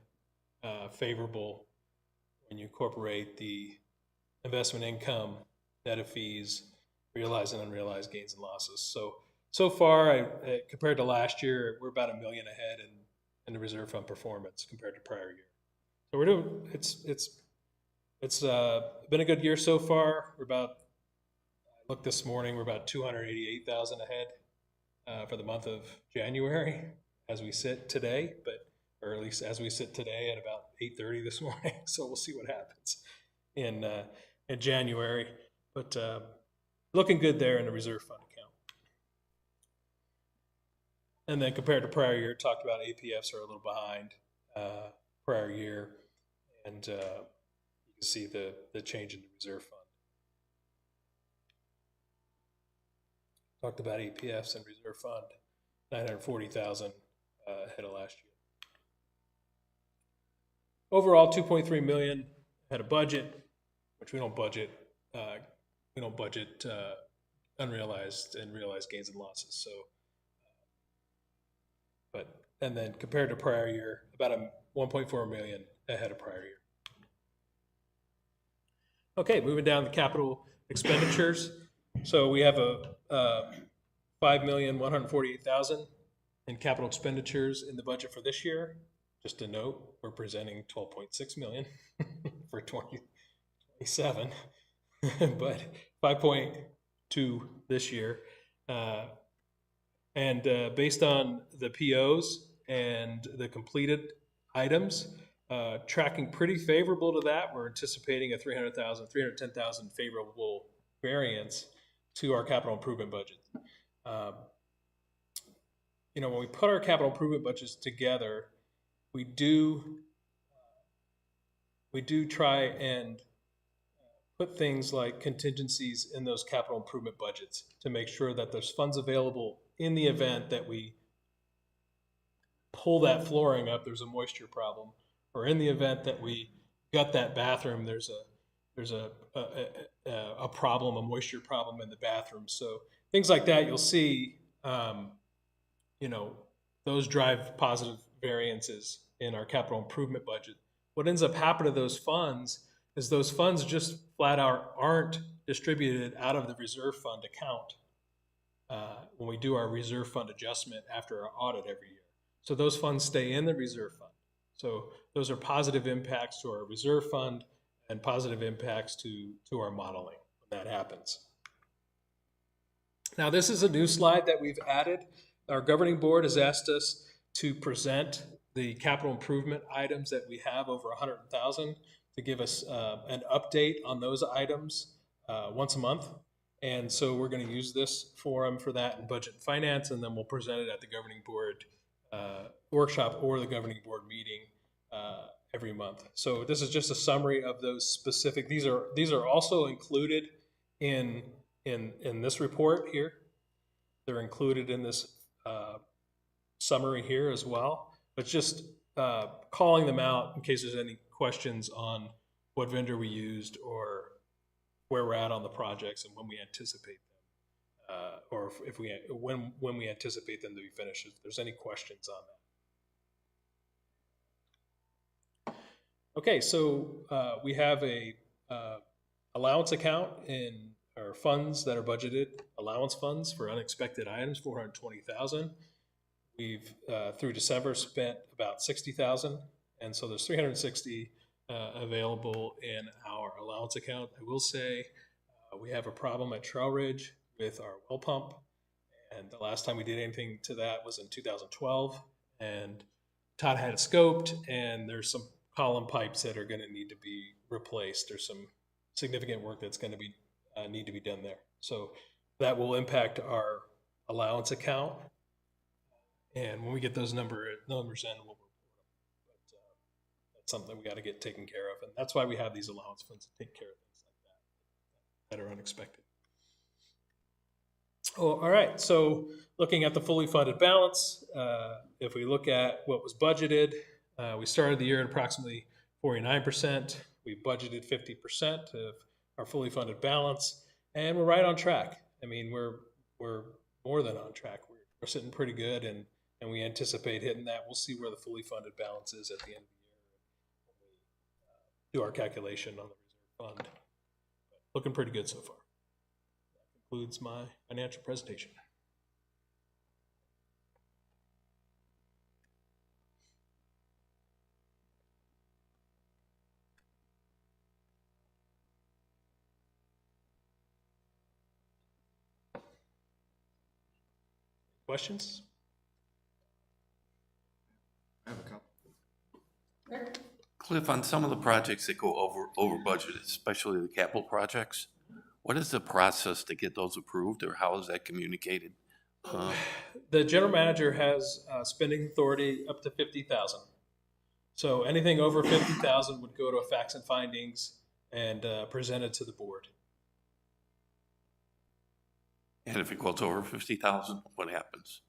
favorable when you incorporate the investment income, net of fees, realized and unrealized gains and losses. So far, compared to last year, we're about $1 million ahead in the reserve fund performance compared to prior year. So we're doing, it's been a good year so far. We're about, I looked this morning, we're about 288,000 ahead for the month of January as we sit today, or at least as we sit today at about 8:30 this morning. So we'll see what happens in January, but looking good there in the reserve fund account. And then compared to prior year, talked about APFs are a little behind prior year, and you can see the change in the reserve fund. Talked about APFs and reserve fund, 940,000 ahead of last year. Overall, 2.3 million had a budget, which we don't budget. We don't budget unrealized and realized gains and losses. So, and then compared to prior year, about 1.4 million ahead of prior year. Okay, moving down to capital expenditures. So we have a 5,148,000 in capital expenditures in the budget for this year. Just a note, we're presenting 12.6 million for 2027, but 5.2 this year. And based on the POs and the completed items, tracking pretty favorable to that, we're anticipating a 310,000 favorable variance to our capital improvement budget. You know, when we put our capital improvement budgets together, we do try and put things like contingencies in those capital improvement budgets to make sure that there's funds available in the event that we pull that flooring up, there's a moisture problem, or in the event that we gut that bathroom, there's a problem, a moisture problem in the bathroom. So things like that, you'll see, you know, those drive positive variances in our capital improvement budget. What ends up happening to those funds is those funds just flat out aren't distributed out of the reserve fund account when we do our reserve fund adjustment after our audit every year. So those funds stay in the reserve fund. So those are positive impacts to our reserve fund and positive impacts to our modeling when that happens. Now, this is a new slide that we've added. Our governing board has asked us to present the capital improvement items that we have over 100,000 to give us an update on those items once a month. And so we're going to use this forum for that in budget and finance, and then we'll present it at the governing board workshop or the governing board meeting every month. So this is just a summary of those specific. These are also included in this report here. They're included in this summary here as well. But just calling them out in case there's any questions on what vendor we used or where we're at on the projects and when we anticipate them, or when we anticipate them to be finished. If there's any questions on that. Okay, so we have a allowance account in our funds that are budgeted, allowance funds for unexpected items, 420,000. We've through December spent about 60,000, and so there's 360 available in our allowance account. I will say we have a problem at Trail Ridge with our well pump, and the last time we did anything to that was in 2012. And Todd had it scoped, and there's some column pipes that are going to need to be replaced. There's some significant work that's going to be need to be done there. So that will impact our allowance account. And when we get those numbers in, we'll report them. But that's something we got to get taken care of. And that's why we have these allowance funds to take care of things like that. that are unexpected. Oh, all right. So looking at the fully funded balance, if we look at what was budgeted, we started the year at approximately 49%. We budgeted 50% of our fully funded balance, and we're right on track. I mean, we're more than on track. We're sitting pretty good, and we anticipate hitting that. We'll see where the fully funded balance is at the end of the year when we do our calculation on the reserve fund. Looking pretty good so far. That concludes my financial presentation. Questions? I have a couple. Cliff, on some of the projects that go over budget, especially the capital projects, what is the process to get those approved, or how is that communicated? The general manager has spending authority up to 50,000. So anything over 50,000 would go to facts and findings and presented to the board. And if it goes over 50,000, what happens?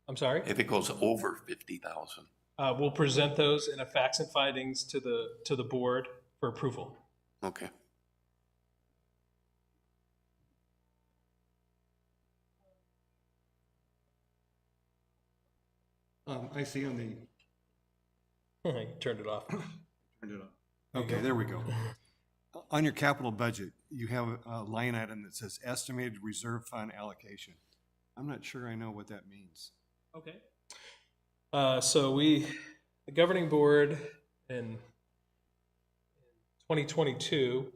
I'm sorry? If it goes over 50,000, We'll present those in a facts and findings to the board for approval. okay. I see on the, You turned it off. turned it on. Okay, there we go. On your capital budget, you have a line item that says estimated reserve fund allocation. I'm not sure I know what that means. Okay. So the governing board in 2022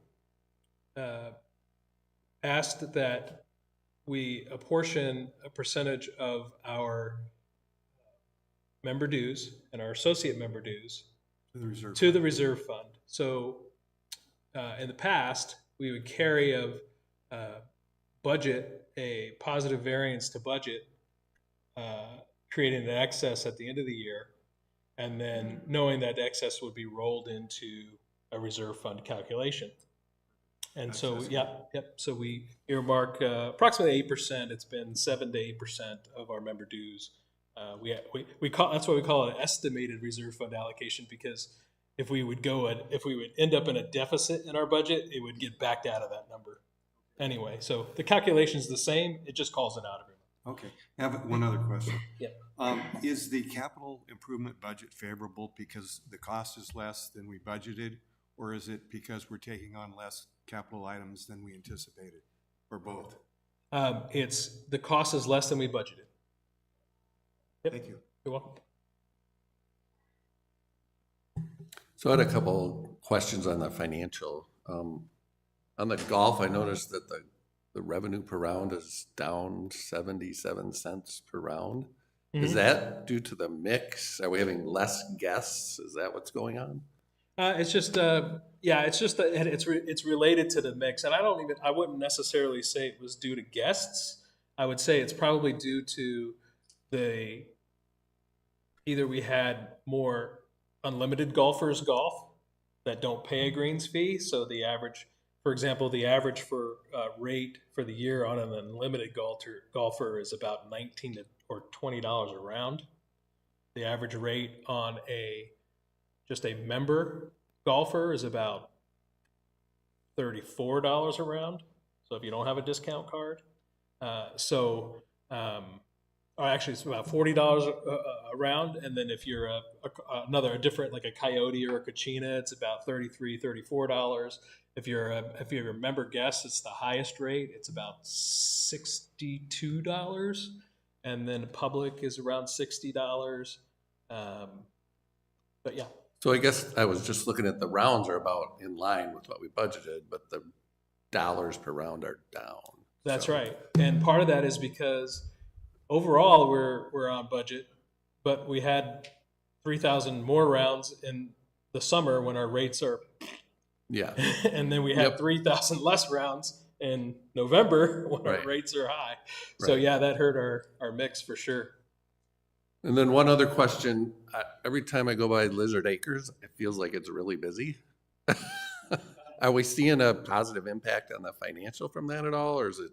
asked that we apportion a percentage of our member dues and our associate member dues To the reserve. to the reserve fund. So in the past, we would carry of budget a positive variance to budget, creating an excess at the end of the year, and then knowing that excess would be rolled into a reserve fund calculation. And so, yep. So we earmark approximately 8%. It's been 7 to 8% of our member dues. We call that's why we call it an estimated reserve fund allocation, because if we would end up in a deficit in our budget, it would get backed out of that number anyway. So the calculation is the same. It just calls it out every month. Okay, I have one other question. Yep. Is the capital improvement budget favorable because the cost is less than we budgeted? Or is it because we're taking on less capital items than we anticipated, or both? It's the cost is less than we budgeted. Yep. Thank you. You're welcome. So I had a couple questions on the financial. On the golf, I noticed that the revenue per round is down 77 cents per round. Is that due to the mix? Are we having less guests? Is that what's going on? It's just it's related to the mix, and I wouldn't necessarily say it was due to guests. I would say it's probably due to either we had more unlimited golfers golf that don't pay a greens fee. So the average, for example, for rate for the year on an unlimited golfer is about $19 or $20 a round. The average rate on just a member golfer is about $34 a round. So if you don't have a discount card, actually it's about $40 a round. And then if you're a different, like a Coyote or a Kachina, it's about $33, $34. If you're a member guest, it's the highest rate. It's about $62. And then public is around $60. But yeah. So I guess I was just looking at the rounds are about in line with what we budgeted, but the dollars per round are down. That's So- right. And part of that is because overall we're on budget, but we had 3,000 more rounds in the summer when our rates are, Yeah. and then we had Yep. 3,000 less rounds in November when our Right. rates are high. So Right. yeah, that hurt our mix for sure. And then one other question, every time I go by Lizard Acres, it feels like it's really busy. Are we seeing a positive impact on the financial from that at all, or is it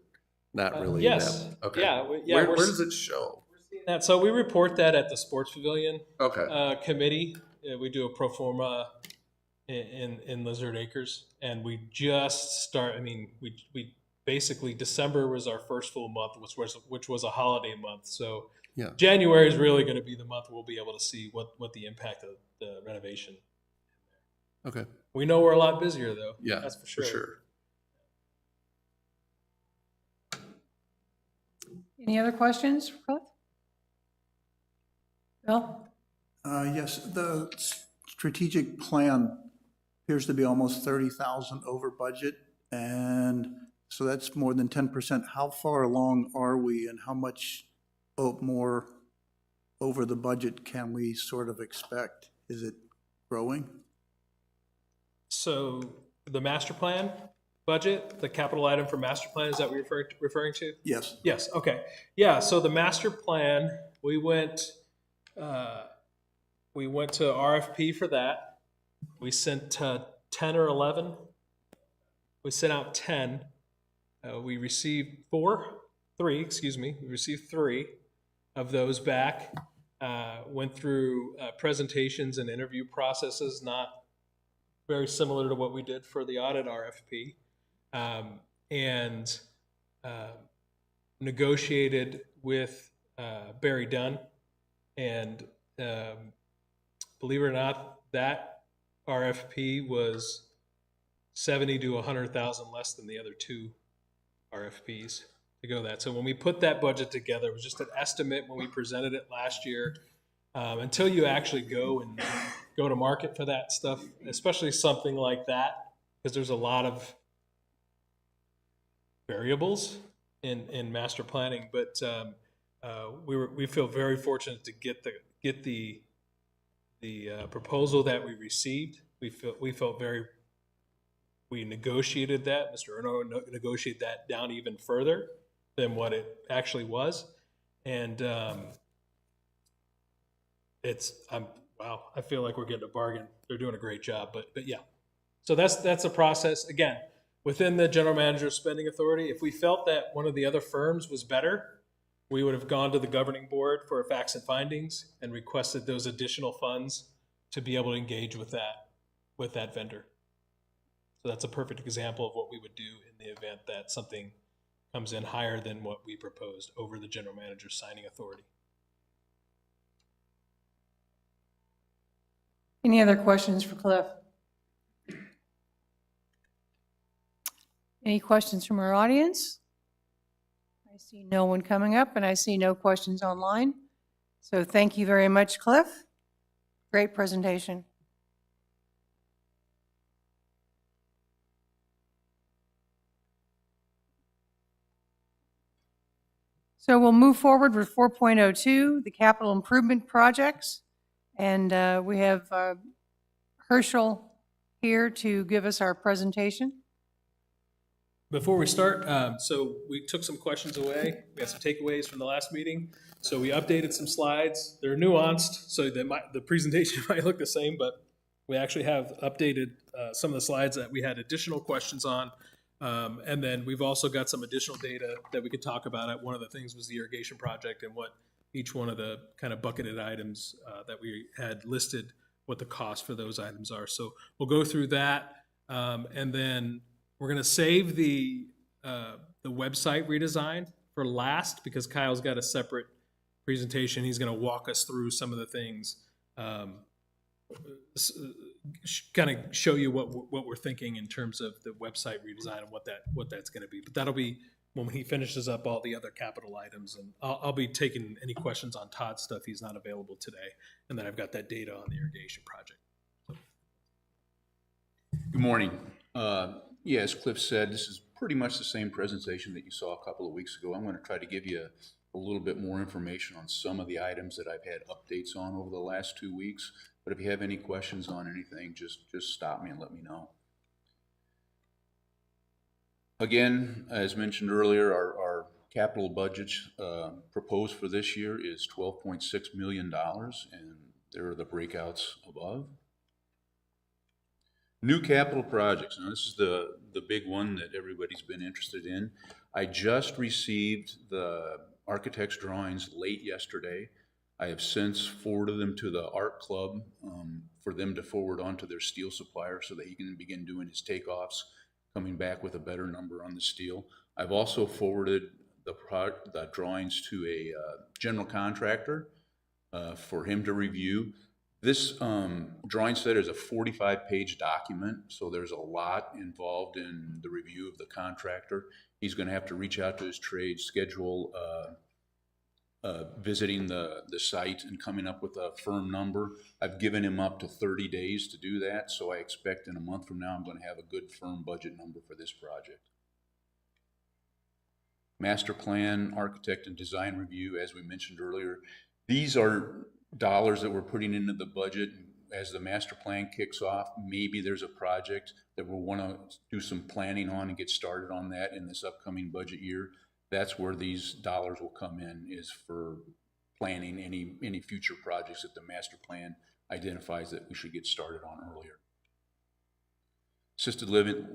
not really? Yes. that- Okay. Yeah. Where we're does it show? seeing that. So we report that at the Sports Pavilion Okay. committee. We do a pro forma in Lizard Acres, and we just start. I mean, we basically December was our first full month, which was a holiday month. So Yeah. January is really going to be the month we'll be able to see what the impact of the renovation. Okay. We know we're a lot busier though. Yeah, that's for sure. Any other questions for Cliff? Bill? Yes, the strategic plan appears to be almost 30,000 over budget, and so that's more than 10%. How far along are we, and how much more over the budget can we sort of expect? Is it growing? So the master plan budget, the capital item for master plan, is that what you're referring to? Yes. Yes, okay. Yeah, so the master plan, we went to RFP for that. We sent 10 or 11. We sent out 10. We received three. We received 3 of those back. Went through presentations and interview processes, not very similar to what we did for the audit RFP. And negotiated with Barry Dunn, and believe it or not, that RFP was 70 to 100,000 less than the other 2 RFPs to go that. So when we put that budget together, it was just an estimate when we presented it last year. Until you actually go to market for that stuff, especially something like that, because there's a lot of variables in master planning. But we feel very fortunate to get the proposal that we received. We negotiated that. Mr. Erno negotiated that down even further than what it actually was, and wow, I feel like we're getting a bargain. They're doing a great job, but yeah. So that's a process. Again, within the general manager's spending authority, if we felt that one of the other firms was better, we would have gone to the governing board for facts and findings and requested those additional funds to be able to engage with that vendor. So that's a perfect example of what we would do in the event that something comes in higher than what we proposed over the general manager's signing authority. Any other questions for Cliff? Any questions from our audience? I see no one coming up, and I see no questions online. So thank you very much, Cliff. Great presentation. So we'll move forward with 4.02, the capital improvement projects. And we have Herschel here to give us our presentation. Before we start, so we took some questions away. We got some takeaways from the last meeting. So we updated some slides. They're nuanced, so the presentation might look the same, but we actually have updated some of the slides that we had additional questions on. And then we've also got some additional data that we could talk about. One of the things was the irrigation project and what each one of the kind of bucketed items that we had listed, what the cost for those items are. So we'll go through that, and then we're going to save the website redesign for last, because Kyle's got a separate presentation. He's going to walk us through some of the things, kind of show you what we're thinking in terms of the website redesign and what that's going to be. But that'll be when he finishes up all the other capital items, and I'll be taking any questions on Todd's stuff. He's not available today, and then I've got that data on the irrigation project. Good morning. Yeah, as Cliff said, this is pretty much the same presentation that you saw a couple of weeks ago. I'm going to try to give you a little bit more information on some of the items that I've had updates on over the last 2 weeks. But if you have any questions on anything, just stop me and let me know. Again, as mentioned earlier, our capital budget proposed for this year is $12.6 million, and there are the breakouts above. New capital projects. Now, this is the big one that everybody's been interested in. I just received the architect's drawings late yesterday. I have since forwarded them to the art club for them to forward on to their steel supplier so that he can begin doing his takeoffs, coming back with a better number on the steel. I've also forwarded the drawings to a general contractor for him to review. This drawing set is a 45-page document, so there's a lot involved in the review of the contractor. He's going to have to reach out to his trade, schedule visiting the site and coming up with a firm number. I've given him up to 30 days to do that, so I expect in a month from now I'm going to have a good firm budget number for this project. Master plan, architect, and design review, as we mentioned earlier. These are dollars that we're putting into the budget. As the master plan kicks off, maybe there's a project that we'll want to do some planning on and get started on that in this upcoming budget year. That's where these dollars will come in, is for planning any future projects that the master plan identifies that we should get started on earlier. Assisted living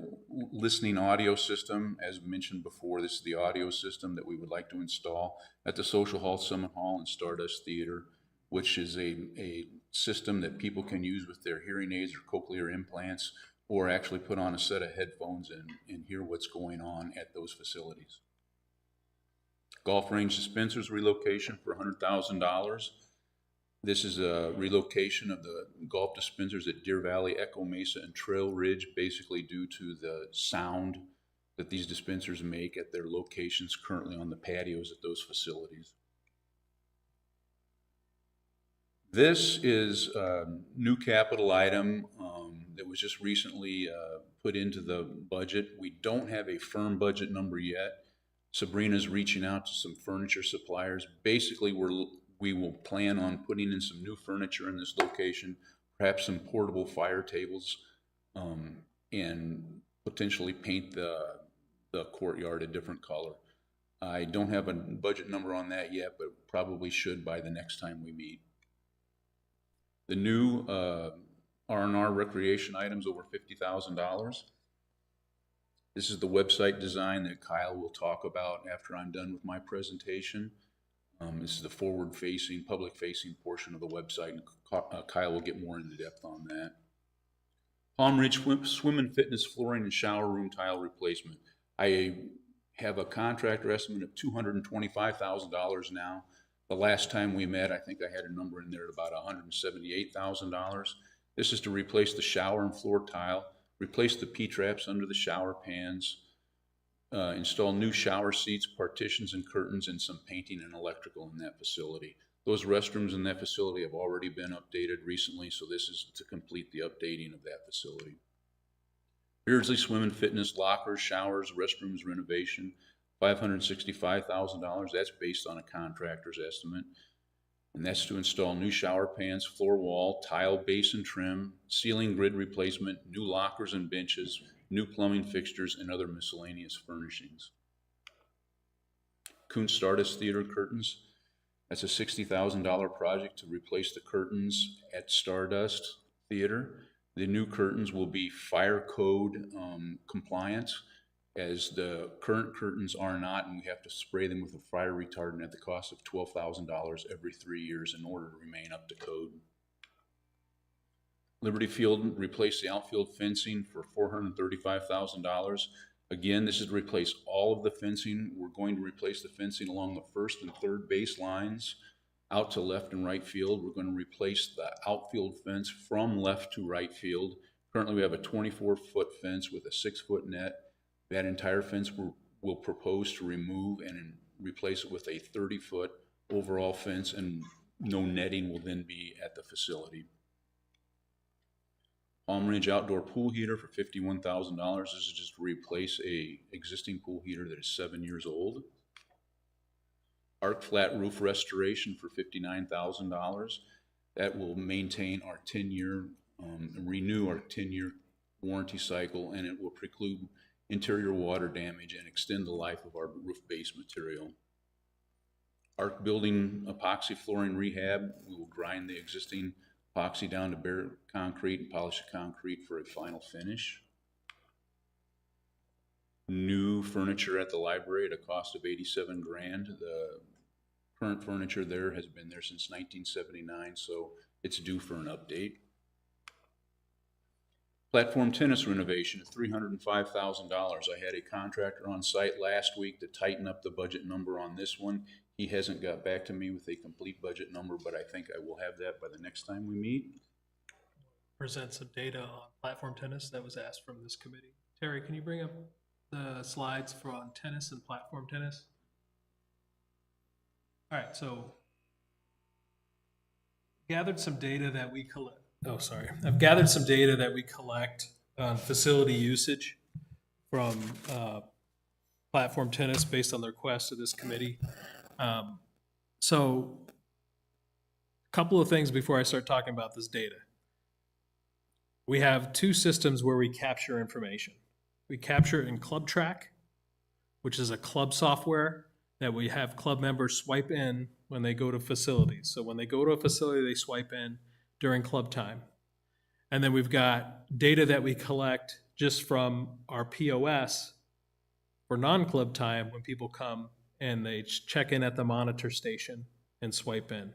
listening audio system, as mentioned before, this is the audio system that we would like to install at the Social Hall, Summit Hall, and Stardust Theater, which is a system that people can use with their hearing aids or cochlear implants, or actually put on a set of headphones and hear what's going on at those facilities. Golf range dispensers relocation for $100,000. This is a relocation of the golf dispensers at Deer Valley, Echo Mesa, and Trail Ridge, basically due to the sound that these dispensers make at their locations currently on the patios at those facilities. This is a new capital item that was just recently put into the budget. We don't have a firm budget number yet. Sabrina's reaching out to some furniture suppliers. Basically, we will plan on putting in some new furniture in this location, perhaps some portable fire tables, and potentially paint the courtyard a different color. I don't have a budget number on that yet, but probably should by the next time we meet. The new R&R recreation items over $50,000. This is the website design that Kyle will talk about after I'm done with my presentation. This is the forward-facing, public-facing portion of the website, and Kyle will get more into depth on that. Palm Ridge Swim and Fitness flooring and shower room tile replacement. I have a contractor estimate of $225,000 now. The last time we met, I think I had a number in there at about $178,000. This is to replace the shower and floor tile, replace the P-traps under the shower pans, install new shower seats, partitions, and curtains, and some painting and electrical in that facility. Those restrooms in that facility have already been updated recently, so this is to complete the updating of that facility. Beardsley Swim and Fitness lockers, showers, restrooms renovation, $565,000. That's based on a contractor's estimate. And that's to install new shower pans, floor wall, tile basin trim, ceiling grid replacement, new lockers and benches, new plumbing fixtures, and other miscellaneous furnishings. Kuntz Stardust Theater curtains. That's a $60,000 project to replace the curtains at Stardust Theater. The new curtains will be fire code compliant, as the current curtains are not, and we have to spray them with a fire retardant at the cost of $12,000 every 3 years in order to remain up to code. Liberty Field replaced the outfield fencing for $435,000. Again, this is to replace all of the fencing. We're going to replace the fencing along the first and third base lines out to left and right field. We're going to replace the outfield fence from left to right field. Currently, we have a 24-foot fence with a 6-foot net. That entire fence we'll propose to remove and replace it with a 30-foot overall fence, and no netting will then be at the facility. Palm Ridge outdoor pool heater for $51,000. This is just to replace a existing pool heater that is 7 years old. Arc flat roof restoration for $59,000. That will maintain our 10-year, renew our 10-year warranty cycle, and it will preclude interior water damage and extend the life of our roof base material. Arc building epoxy flooring rehab. We will grind the existing epoxy down to bare concrete and polish the concrete for a final finish. New furniture at the library at a cost of 87 grand. The current furniture there has been there since 1979, so it's due for an update. Platform tennis renovation of $305,000. I had a contractor on site last week to tighten up the budget number on this one. He hasn't got back to me with a complete budget number, but I think I will have that by the next time we meet. Present some data on platform tennis that was asked from this committee. Terry, can you bring up the slides for on tennis and platform tennis? All right, so gathered some data that we collect. Oh, sorry. I've gathered some data that we collect on facility usage from platform tennis based on the request of this committee. So a couple of things before I start talking about this data. We have two systems where we capture information. We capture it in ClubTrack, which is a club software that we have club members swipe in when they go to facilities. So when they go to a facility, they swipe in during club time. And then we've got data that we collect just from our POS for non-club time when people come and they check in at the monitor station and swipe in.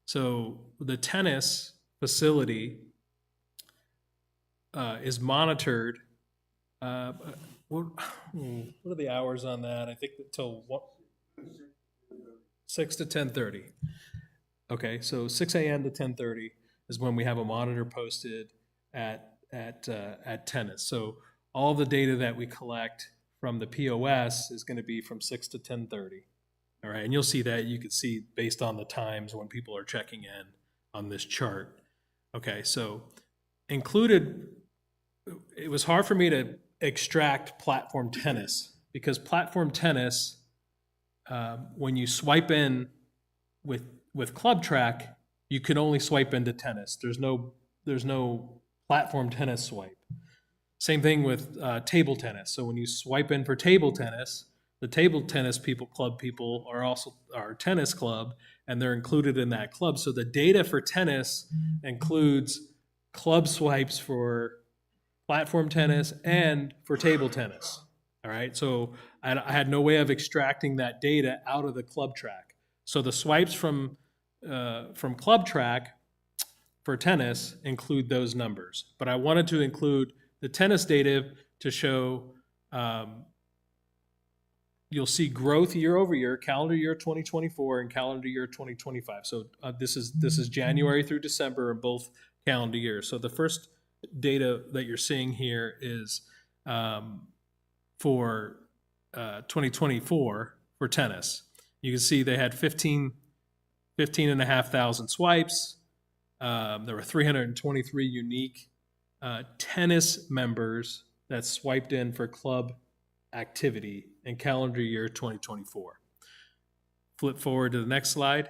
So the tennis facility is monitored. What are the hours on that? I think until 6 to 10:30. Okay, so 6 a.m. to 10:30 is when we have a monitor posted at tennis. So all the data that we collect from the POS is going to be from 6 to 10:30. All right, and you'll see that. You can see based on the times when people are checking in on this chart. Okay, so included, it was hard for me to extract platform tennis because platform tennis, when you swipe in with ClubTrack, you can only swipe into tennis. There's no platform tennis swipe. Same thing with table tennis. So when you swipe in for table tennis, the table tennis club people are also our tennis club, and they're included in that club. So the data for tennis includes club swipes for platform tennis and for table tennis. All right, so I had no way of extracting that data out of the ClubTrack. So the swipes from ClubTrack for tennis include those numbers, but I wanted to include the tennis data to show you'll see growth year over year, calendar year 2024 and calendar year 2025. So this is January through December in both calendar years. So the first data that you're seeing here is for 2024 for tennis. You can see they had 15,500 swipes. There were 323 unique tennis members that swiped in for club activity in calendar year 2024. Flip forward to the next slide.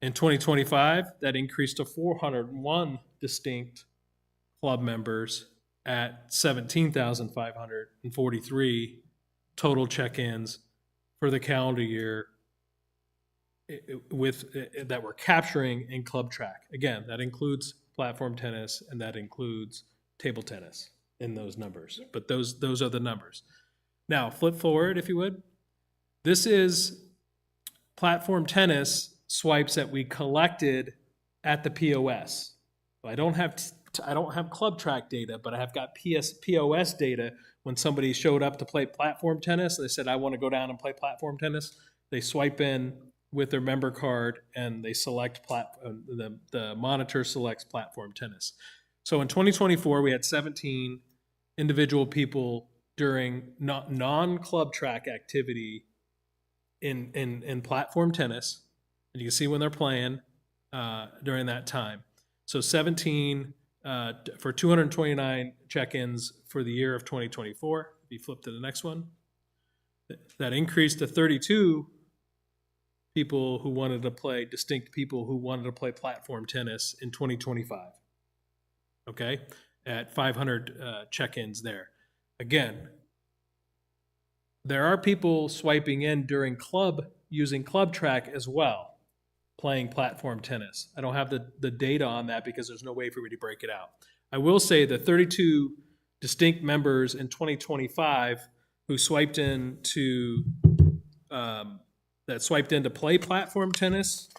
In 2025, that increased to 401 distinct club members at 17,543 total check-ins for the calendar year that we're capturing in ClubTrack. Again, that includes platform tennis and that includes table tennis in those numbers. But those are the numbers. Now, flip forward, if you would. This is platform tennis swipes that we collected at the POS. I don't have ClubTrack data, but I have got POS data. When somebody showed up to play platform tennis, they said, I want to go down and play platform tennis. They swipe in with their member card and they select the monitor selects platform tennis. So in 2024, we had 17 individual people during non-ClubTrack activity in platform tennis. And you can see when they're playing during that time. So 17 for 229 check-ins for the year of 2024. If you flip to the next one, that increased to 32 people who wanted to play, distinct people who wanted to play platform tennis in 2025. Okay, at 500 check-ins there. Again, there are people swiping in during club using ClubTrack as well. playing platform tennis. I don't have the data on that because there's no way for me to break it out. I will say the 32 distinct members in 2025 who swiped in to play platform tennis.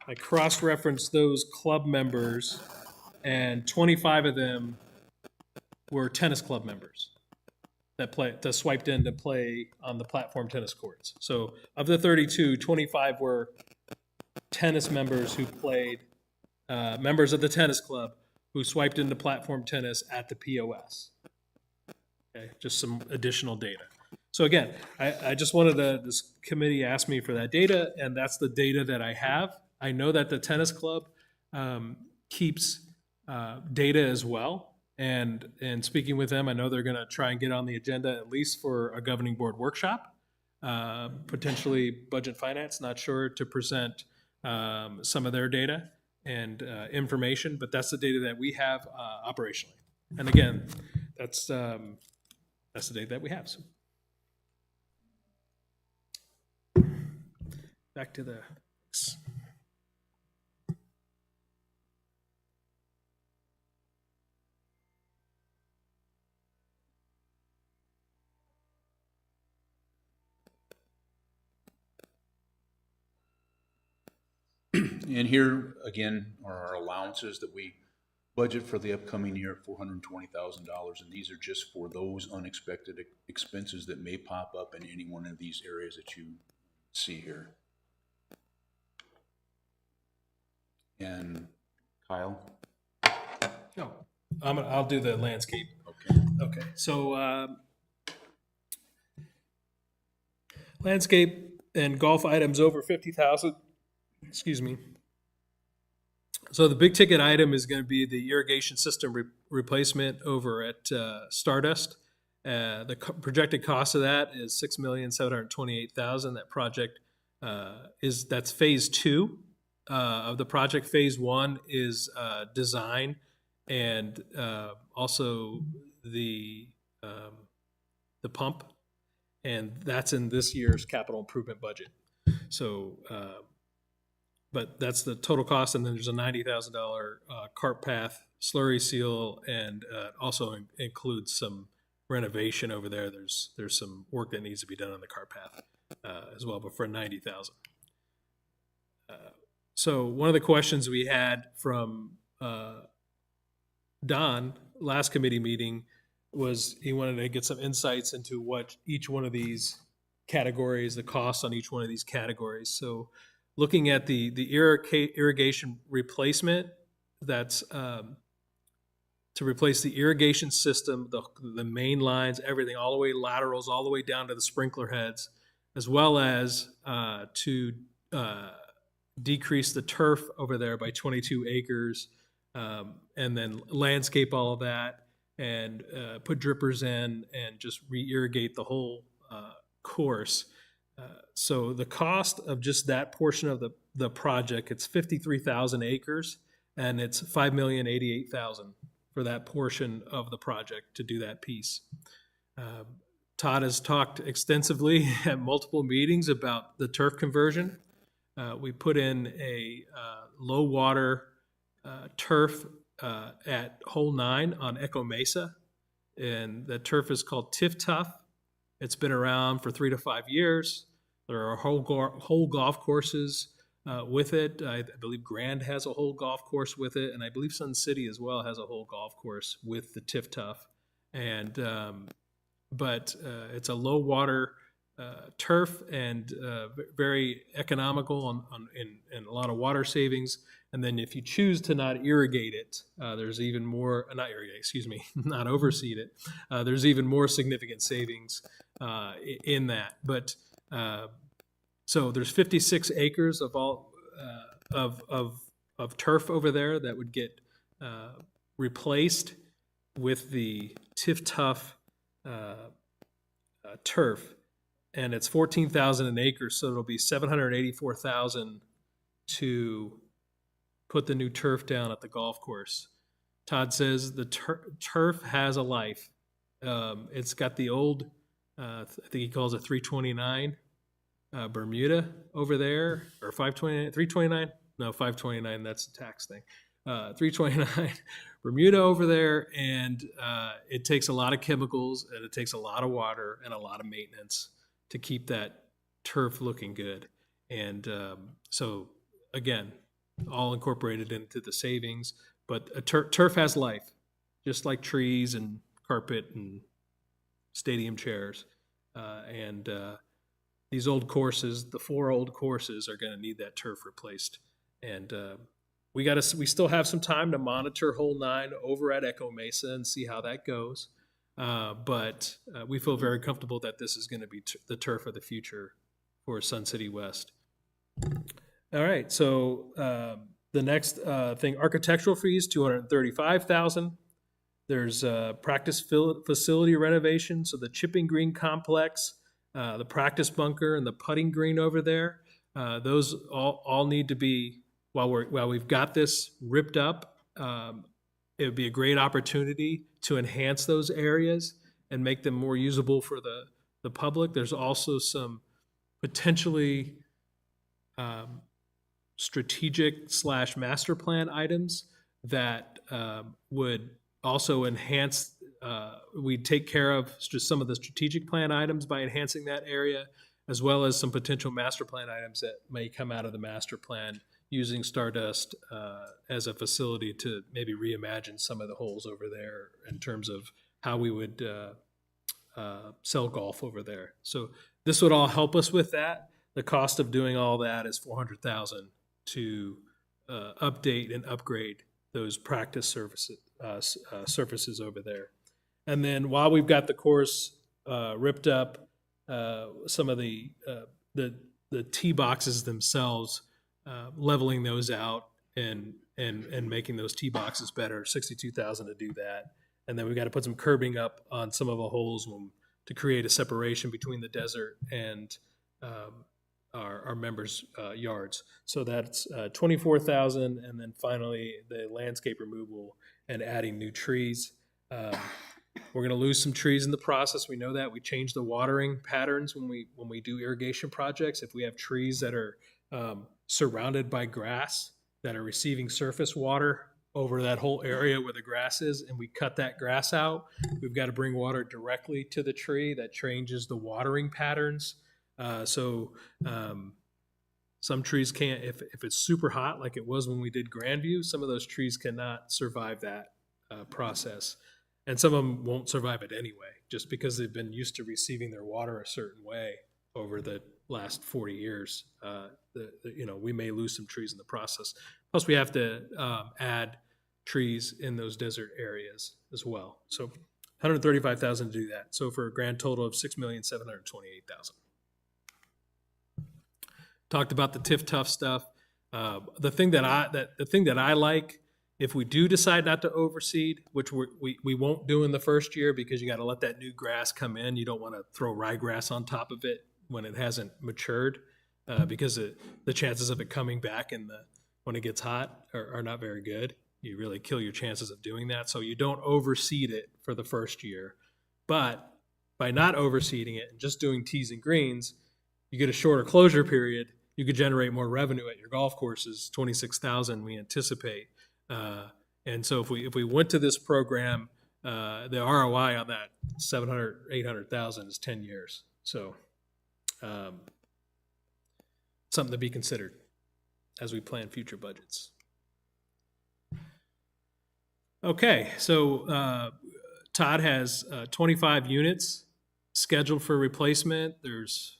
I cross-referenced those club members, and 25 of them were tennis club members that swiped in to play on the platform tennis courts. So of the 32, 25 were tennis members who played, members of the tennis club who swiped into platform tennis at the POS. Okay, just some additional data. So again, I just wanted this committee asked me for that data, and that's the data that I have. I know that the tennis club keeps data as well. And speaking with them, I know they're going to try and get on the agenda at least for a governing board workshop, potentially budget finance, not sure, to present some of their data and information, but that's the data that we have operationally. And again, that's the data that we have. So. Back to the. And here, again, are our allowances that we budget for the upcoming year at $420,000. And these are just for those unexpected expenses that may pop up in any one of these areas that you see here. And Kyle? No, I'll do the landscape. Okay. Okay, so landscape and golf items over 50,000. Excuse me. So the big ticket item is going to be the irrigation system replacement over at Stardust. The projected cost of that is $6,728,000. That project that's phase 2 of the project. Phase 1 is design and also the pump, and that's in this year's capital improvement budget. So. But that's the total cost, and then there's a $90,000 cart path slurry seal, and also includes some renovation over there. There's some work that needs to be done on the cart path as well, but for $90,000. So one of the questions we had from Don last committee meeting was he wanted to get some insights into what each one of these categories, the cost on each one of these categories. So. Looking at the irrigation replacement, that's to replace the irrigation system, the main lines, everything, all the way laterals, all the way down to the sprinkler heads, as well as to decrease the turf over there by 22 acres, and then landscape all of that, and put drippers in and just re-irrigate the whole course. So the cost of just that portion of the project, it's 53,000 acres, and it's $5,088,000 for that portion of the project to do that piece. Todd has talked extensively at multiple meetings about the turf conversion. We put in a low water turf at Hole 9 on Echo Mesa, and the turf is called Tiff Tuff. It's been around for 3 to 5 years. There are whole golf courses with it. I believe Grand has a whole golf course with it, and I believe Sun City as well has a whole golf course with the Tiff Tuff. And but it's a low water turf and very economical and a lot of water savings. And then if you choose to not irrigate it, there's even more, not irrigate, excuse me, not overseed it. There's even more significant savings in that. But so there's 56 acres of all of turf over there that would get replaced with the Tiff Tuff turf, and it's 14,000 an acre, so it'll be 784,000 to put the new turf down at the golf course. Todd says the turf has a life. It's got the old, I think he calls it 329 Bermuda over there, or 529, 329? No, 529, that's a tax thing. 329, Bermuda over there, and it takes a lot of chemicals, and it takes a lot of water and a lot of maintenance to keep that turf looking good. And so, again, all incorporated into the savings, but turf has life, just like trees and carpet and stadium chairs. And these old courses, the 4 old courses, are going to need that turf replaced. And we still have some time to monitor hole 9 over at Echo Mesa and see how that goes. But we feel very comfortable that this is going to be the turf of the future for Sun City West. All right, so the next thing, architectural fees, $235,000. There's practice facility renovation, so the chipping green complex, the practice bunker, and the putting green over there. Those all need to be, while we've got this ripped up, it would be a great opportunity to enhance those areas and make them more usable for the public. There's also some potentially strategic / master plan items that would also enhance, we'd take care of just some of the strategic plan items by enhancing that area, as well as some potential master plan items that may come out of the master plan using Stardust as a facility to maybe reimagine some of the holes over there in terms of how we would sell golf over there. So this would all help us with that. The cost of doing all that is $400,000 to update and upgrade those practice surfaces over there. And then while we've got the course ripped up, some of the tee boxes themselves, leveling those out and making those tee boxes better, $62,000 to do that. And then we've got to put some curbing up on some of the holes to create a separation between the desert and our members' yards. So that's $24,000, and then finally the landscape removal and adding new trees. We're going to lose some trees in the process. We know that. We change the watering patterns when we do irrigation projects. If we have trees that are surrounded by grass that are receiving surface water over that whole area where the grass is, and we cut that grass out, we've got to bring water directly to the tree. That changes the watering patterns. Some trees can't, if it's super hot like it was when we did Grandview, some of those trees cannot survive that process. And some of them won't survive it anyway, just because they've been used to receiving their water a certain way over the last 40 years. We may lose some trees in the process. Plus, we have to add trees in those desert areas as well. So $135,000 to do that. So for a grand total of $6,728,000. Talked about the TIF-TUF stuff. The thing that I like, if we do decide not to overseed, which we won't do in the first year because you got to let that new grass come in. You don't want to throw ryegrass on top of it when it hasn't matured, because the chances of it coming back when it gets hot are not very good. You really kill your chances of doing that. So you don't overseed it for the first year. But by not overseeding it and just doing tees and greens, you get a shorter closure period. You could generate more revenue at your golf courses, $26,000 we anticipate. And so if we went to this program, the ROI on that $700,000, $800,000 is 10 years. So something to be considered as we plan future budgets. Okay, so Todd has 25 units scheduled for replacement. There's,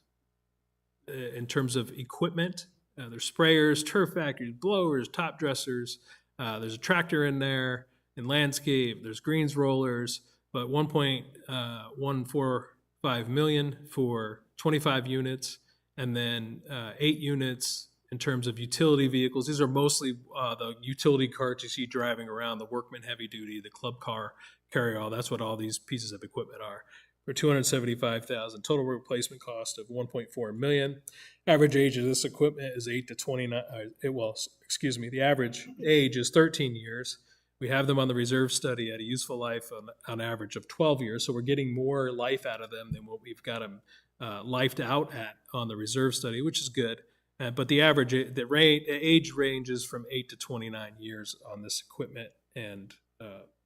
in terms of equipment, there's sprayers, turf factories, blowers, top dressers. There's a tractor in there, in landscape. There's greens rollers, but $1.145 million for 25 units, and then 8 units in terms of utility vehicles. These are mostly the utility carts you see driving around, the Workman heavy duty, the club car carry-all. That's what all these pieces of equipment are. For $275,000, total replacement cost of $1.4 million. Average age of this equipment is 8 to 29. The average age is 13 years. We have them on the reserve study at a useful life on average of 12 years. So we're getting more life out of them than what we've got them lifed out at on the reserve study, which is good. But the average age ranges from 8 to 29 years on this equipment and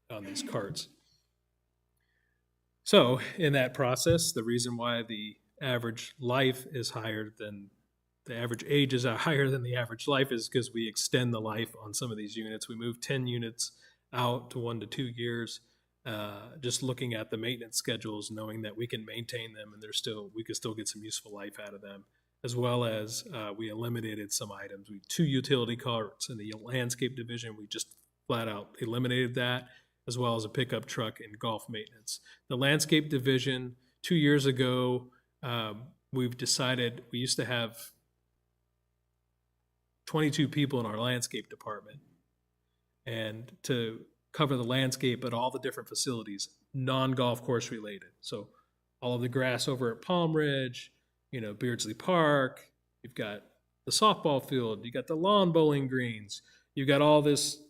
on these carts. So in that process, the reason why the average life is higher than the average age is higher than the average life is because we extend the life on some of these units. We move 10 units out to 1 to 2 years. Just looking at the maintenance schedules, knowing that we can maintain them and we can still get some useful life out of them, as well as we eliminated some items. 2 utility carts in the landscape division, we just flat out eliminated that, as well as a pickup truck and golf maintenance. The landscape division, 2 years ago, we've decided we used to have 22 people in our landscape department, and to cover the landscape at all the different facilities, non-golf course related. So all of the grass over at Palm Ridge, Beardsley Park, you've got the softball field, you got the lawn bowling greens, you've got all this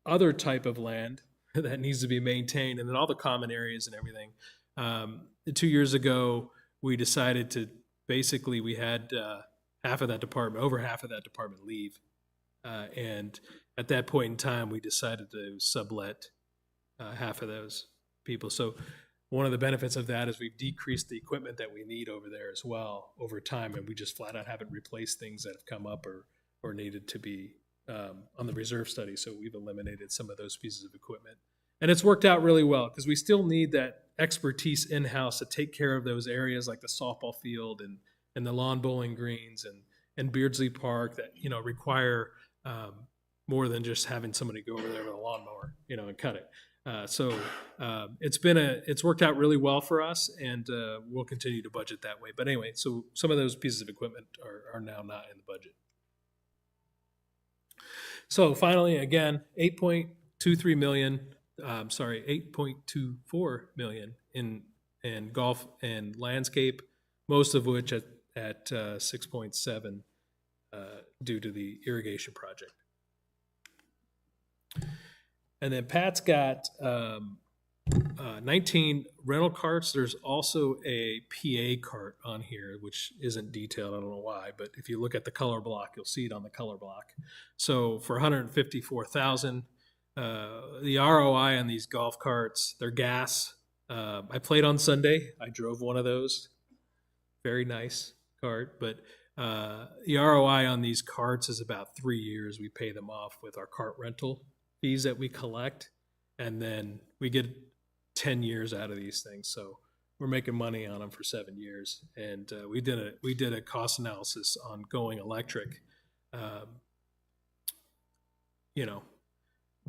other type of land that needs to be maintained, and then all the common areas and everything. 2 years ago, we decided to we had over half of that department leave. And at that point in time, we decided to sublet half of those people. So one of the benefits of that is we've decreased the equipment that we need over there as well over time, and we just flat out haven't replaced things that have come up or needed to be on the reserve study. So we've eliminated some of those pieces of equipment. And it's worked out really well because we still need that expertise in-house to take care of those areas like the softball field and the lawn bowling greens and Beardsley Park that, require more than just having somebody go over there with a lawnmower, and cut it. So it's worked out really well for us, and we'll continue to budget that way. But anyway, so some of those pieces of equipment are now not in the budget. So finally, again, $8.24 million in golf and landscape, most of which at 6.7 due to the irrigation project. And then Pat's got 19 rental carts. There's also a PA cart on here, which isn't detailed. I don't know why, but if you look at the color block, you'll see it on the color block. So for $154,000, the ROI on these golf carts, they're gas. I played on Sunday. I drove one of those. Very nice cart, but the ROI on these carts is about 3 years. We pay them off with our cart rental fees that we collect, and then we get 10 years out of these things. So we're making money on them for 7 years. And we did a cost analysis on going electric.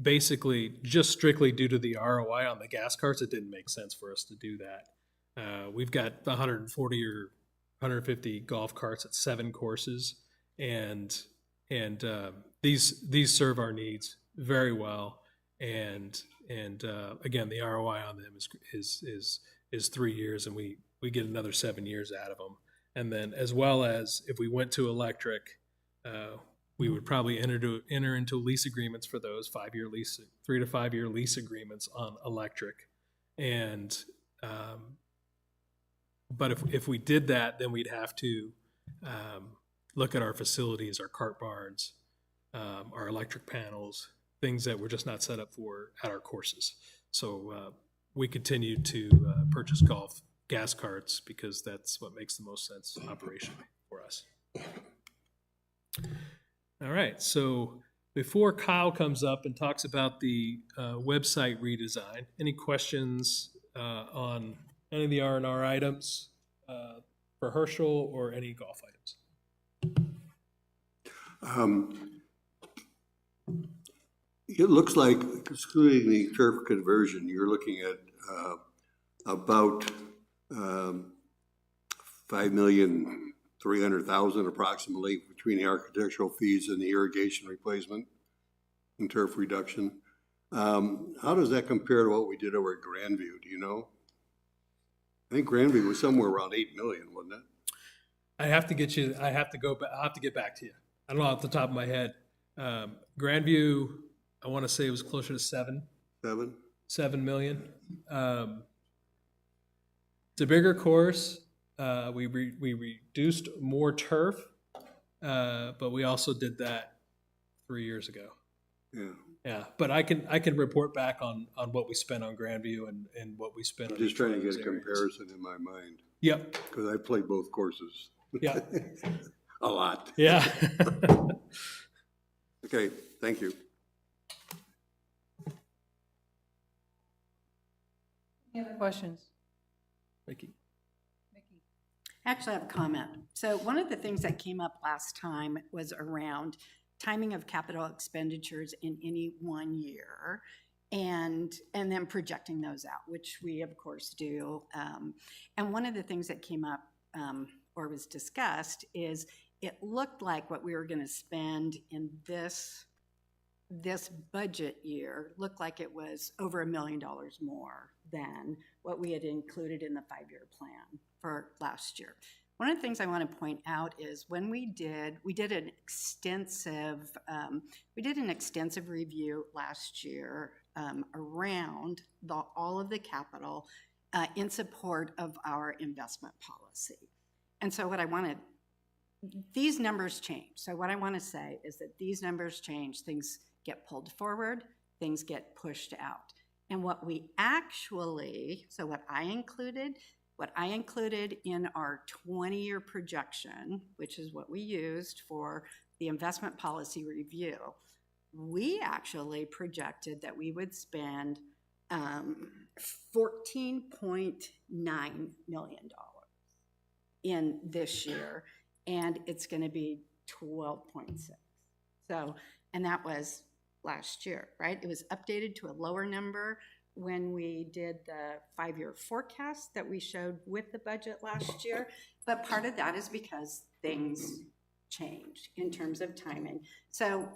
Basically just strictly due to the ROI on the gas carts, it didn't make sense for us to do that. We've got 140 or 150 golf carts at 7 courses, and these serve our needs very well. And again, the ROI on them is 3 years, and we get another 7 years out of them. And then, as well as if we went to electric, we would probably enter into lease agreements for those 5-year lease, 3 to 5 year lease agreements on electric. And but if we did that, then we'd have to look at our facilities, our cart barns, our electric panels, things that we're just not set up for at our courses. So we continue to purchase golf gas carts because that's what makes the most sense operationally for us. All right, so before Kyle comes up and talks about the website redesign, any questions on any of the R&R items for Herschel or any golf items? It looks like, excluding the turf conversion, you're looking at about $5,300,000 approximately between the architectural fees and the irrigation replacement and turf reduction. How does that compare to what we did over at Grandview? Do you know? I think Grandview was somewhere around 8 million, wasn't it? I'll have to get back to you. I don't know off the top of my head. Grandview, I want to say it was closer to 7 million. It's a bigger course. We reduced more turf, but we also did that 3 years ago. Yeah, Yeah, but I can report back on what we spent on Grandview and what we spent I'm on just each one trying to of get those a areas. comparison in my mind, Yep. because I played both courses. Yeah. A lot. Yeah. Okay, thank you. Any other questions? Mickey. Actually, I have a comment. So one of the things that came up last time was around timing of capital expenditures in any one year and then projecting those out, which we of course do. And one of the things that came up or was discussed is it looked like what we were going to spend in this budget year looked like it was over $1 million more than what we had included in the 5-year plan for last year. One of the things I want to point out is when we did an extensive review last year around all of the capital in support of our investment policy. And so these numbers change. So what I want to say is that these numbers change. Things get pulled forward, things get pushed out. And what I included in our 20-year projection, which is what we used for the investment policy review, we actually projected that we would spend $14.9 million in this year, and it's going to be 12.6. So, and that was last year, right? It was updated to a lower number when we did the 5-year forecast that we showed with the budget last year. But part of that is because things changed in terms of timing. So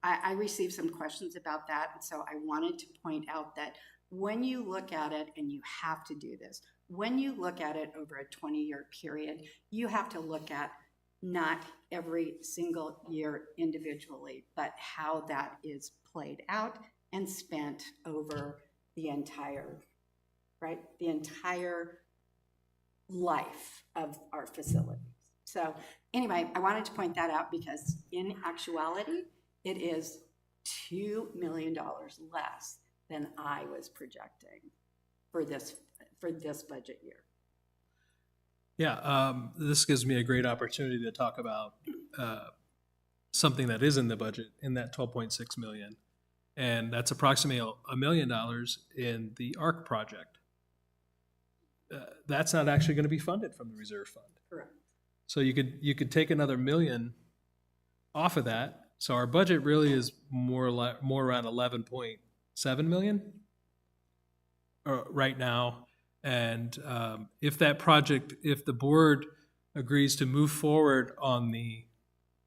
I received some questions about that. And so I wanted to point out that when you look at it, and you have to do this, when you look at it over a 20-year period, you have to look at not every single year individually, but how that is played out and spent over the entire life of our facilities. So anyway, I wanted to point that out because in actuality, it is $2 million less than I was projecting for this budget year. Yeah, this gives me a great opportunity to talk about something that is in the budget, in that 12.6 million. And that's approximately $1 million in the ARC project. That's not actually going to be funded from the reserve fund. Correct. So you could take another $1 million off of that. So our budget really is more around 11.7 million right now. And if the board agrees to move forward on the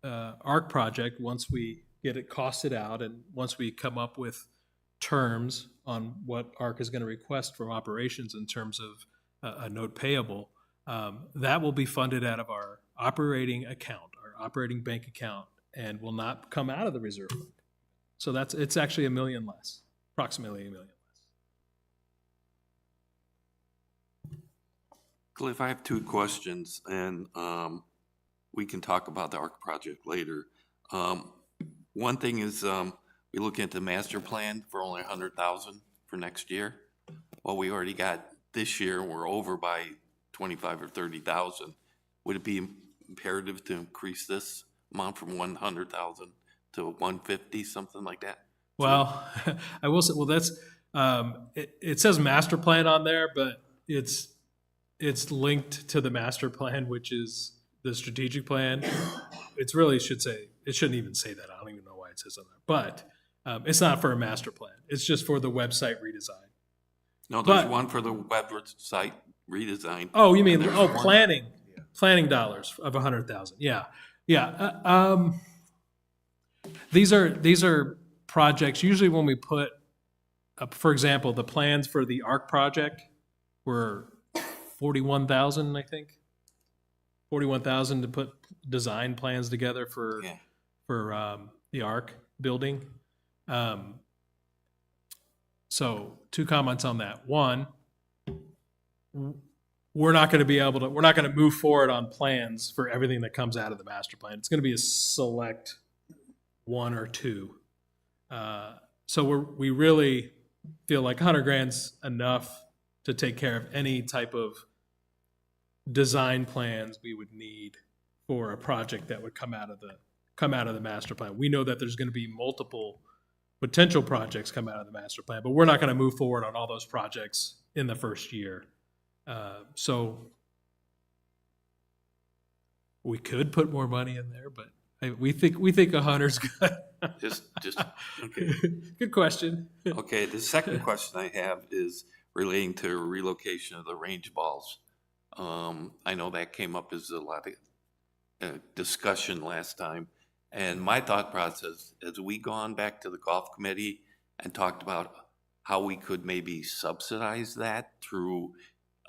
ARC project, once we get it costed out and once we come up with terms on what ARC is going to request from operations in terms of a note payable, that will be funded out of our operating account, our operating bank account, and will not come out of the reserve fund. So it's actually $1 million less, approximately $1 million less. Cliff, I have 2 questions, and we can talk about the ARC project later. One thing is, we look at the master plan for only 100,000 for next year. Well, we already got this year, we're over by 25 or 30,000. Would it be imperative to increase this amount from 100,000 to 150, something like that? Well, I will say, that's it says master plan on there, but it's linked to the master plan, which is the strategic plan. It shouldn't even say that. I don't even know why it says on there. But it's not for a master plan. It's just for the website redesign. No, there's one for the website redesign. Oh, you mean, And there's one- planning dollars of 100,000. Yeah. Yeah. These are projects, usually when we put up, for example, the plans for the ARC project were 41,000, I think. 41,000 to put design plans together for the ARC building. So 2 comments on that. One, we're not going to be able to, we're not going to move forward on plans for everything that comes out of the master plan. It's going to be a select one or two. So we really feel like 100 grand's enough to take care of any type of design plans we would need for a project that would come out of the master plan. We know that there's going to be multiple potential projects come out of the master plan, but we're not going to move forward on all those projects in the first year. So we could put more money in there, but we think 100's good. Just, okay. Good question. Okay, the second question I have is relating to relocation of the range balls. I know that came up as a lot of discussion last time. And my thought process, as we gone back to the golf committee and talked about how we could maybe subsidize that through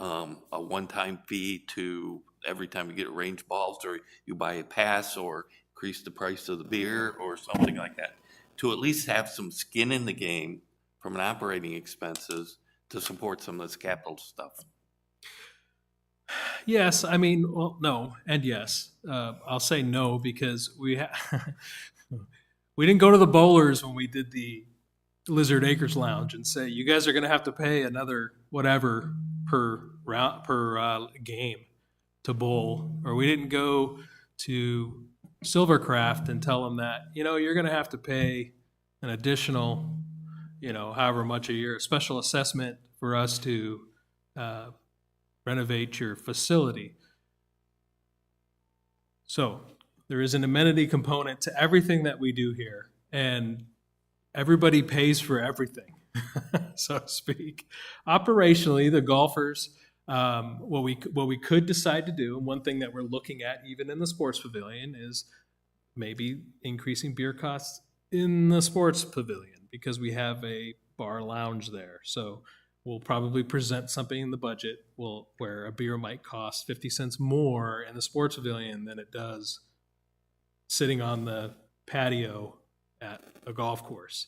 a one-time fee to every time you get range balls, or you buy a pass, or increase the price of the beer or something like that, to at least have some skin in the game from an operating expenses to support some of this capital stuff. Yes, I mean, well, no, and yes. I'll say no because we didn't go to the bowlers when we did the Lizard Acres Lounge and say, you guys are going to have to pay another whatever per game to bowl. Or we didn't go to Silvercraft and tell them that, you're going to have to pay an additional, however much a year, special assessment for us to renovate your facility. So there is an amenity component to everything that we do here, and everybody pays for everything, so to speak. Operationally, the golfers, what we could decide to do, and one thing that we're looking at even in the sports pavilion, is maybe increasing beer costs in the sports pavilion because we have a bar lounge there. So we'll probably present something in the budget where a beer might cost 50 cents more in the sports pavilion than it does sitting on the patio at a golf course.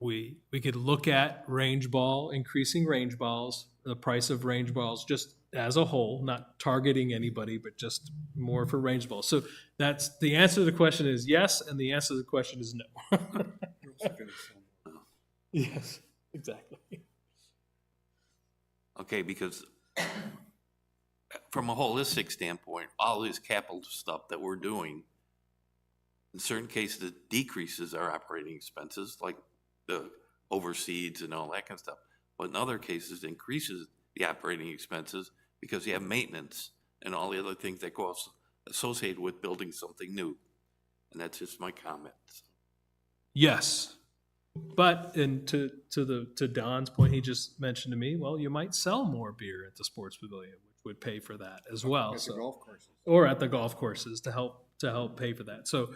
We could look at increasing range balls, the price of range balls just as a whole, not targeting anybody, but just more for range balls. So that's the answer to the question is yes, and the answer to the question is no. Yes, exactly. Okay, because from a holistic standpoint, all this capital stuff that we're doing, in certain cases, it decreases our operating expenses, like the overseeds and all that kind of stuff. But in other cases, it increases the operating expenses because you have maintenance and all the other things that go associated with building something new. And that's just my comments. Yes. But to Don's point, he just mentioned to me, well, you might sell more beer at the sports pavilion, which would pay for that as well. At the golf courses. Or at the golf courses to help pay for that. So,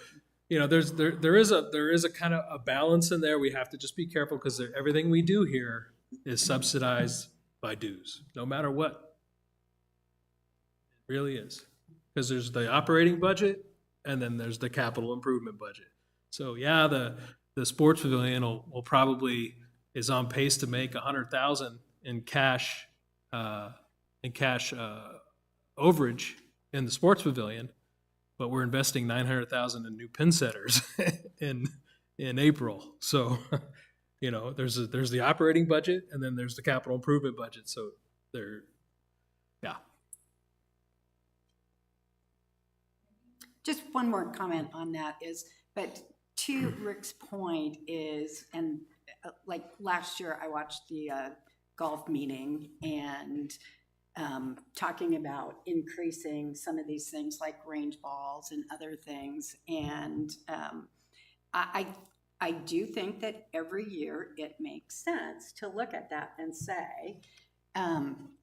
there is a kind of a balance in there. We have to just be careful because everything we do here is subsidized by dues, no matter what. It really is, because there's the operating budget and then there's the capital improvement budget. So yeah, the sports pavilion will probably is on pace to make $100,000 in cash overage in the sports pavilion, but we're investing $900,000 in new pin setters in April. So, there's the operating budget and then there's the capital improvement budget. So yeah. Just one more comment on that is, but to Rick's point is, and like last year I watched the golf meeting and talking about increasing some of these things like range balls and other things. And I do think that every year it makes sense to look at that and say,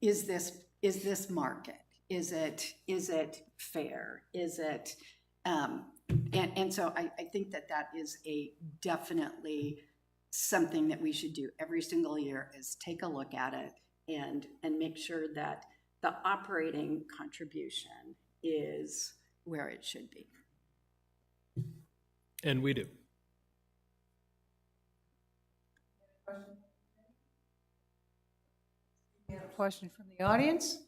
is this market? Is it fair? Is it, and so I think that is a definitely something that we should do every single year, is take a look at it and make sure that the operating contribution is where it should be. And we do. We have a question from the audience.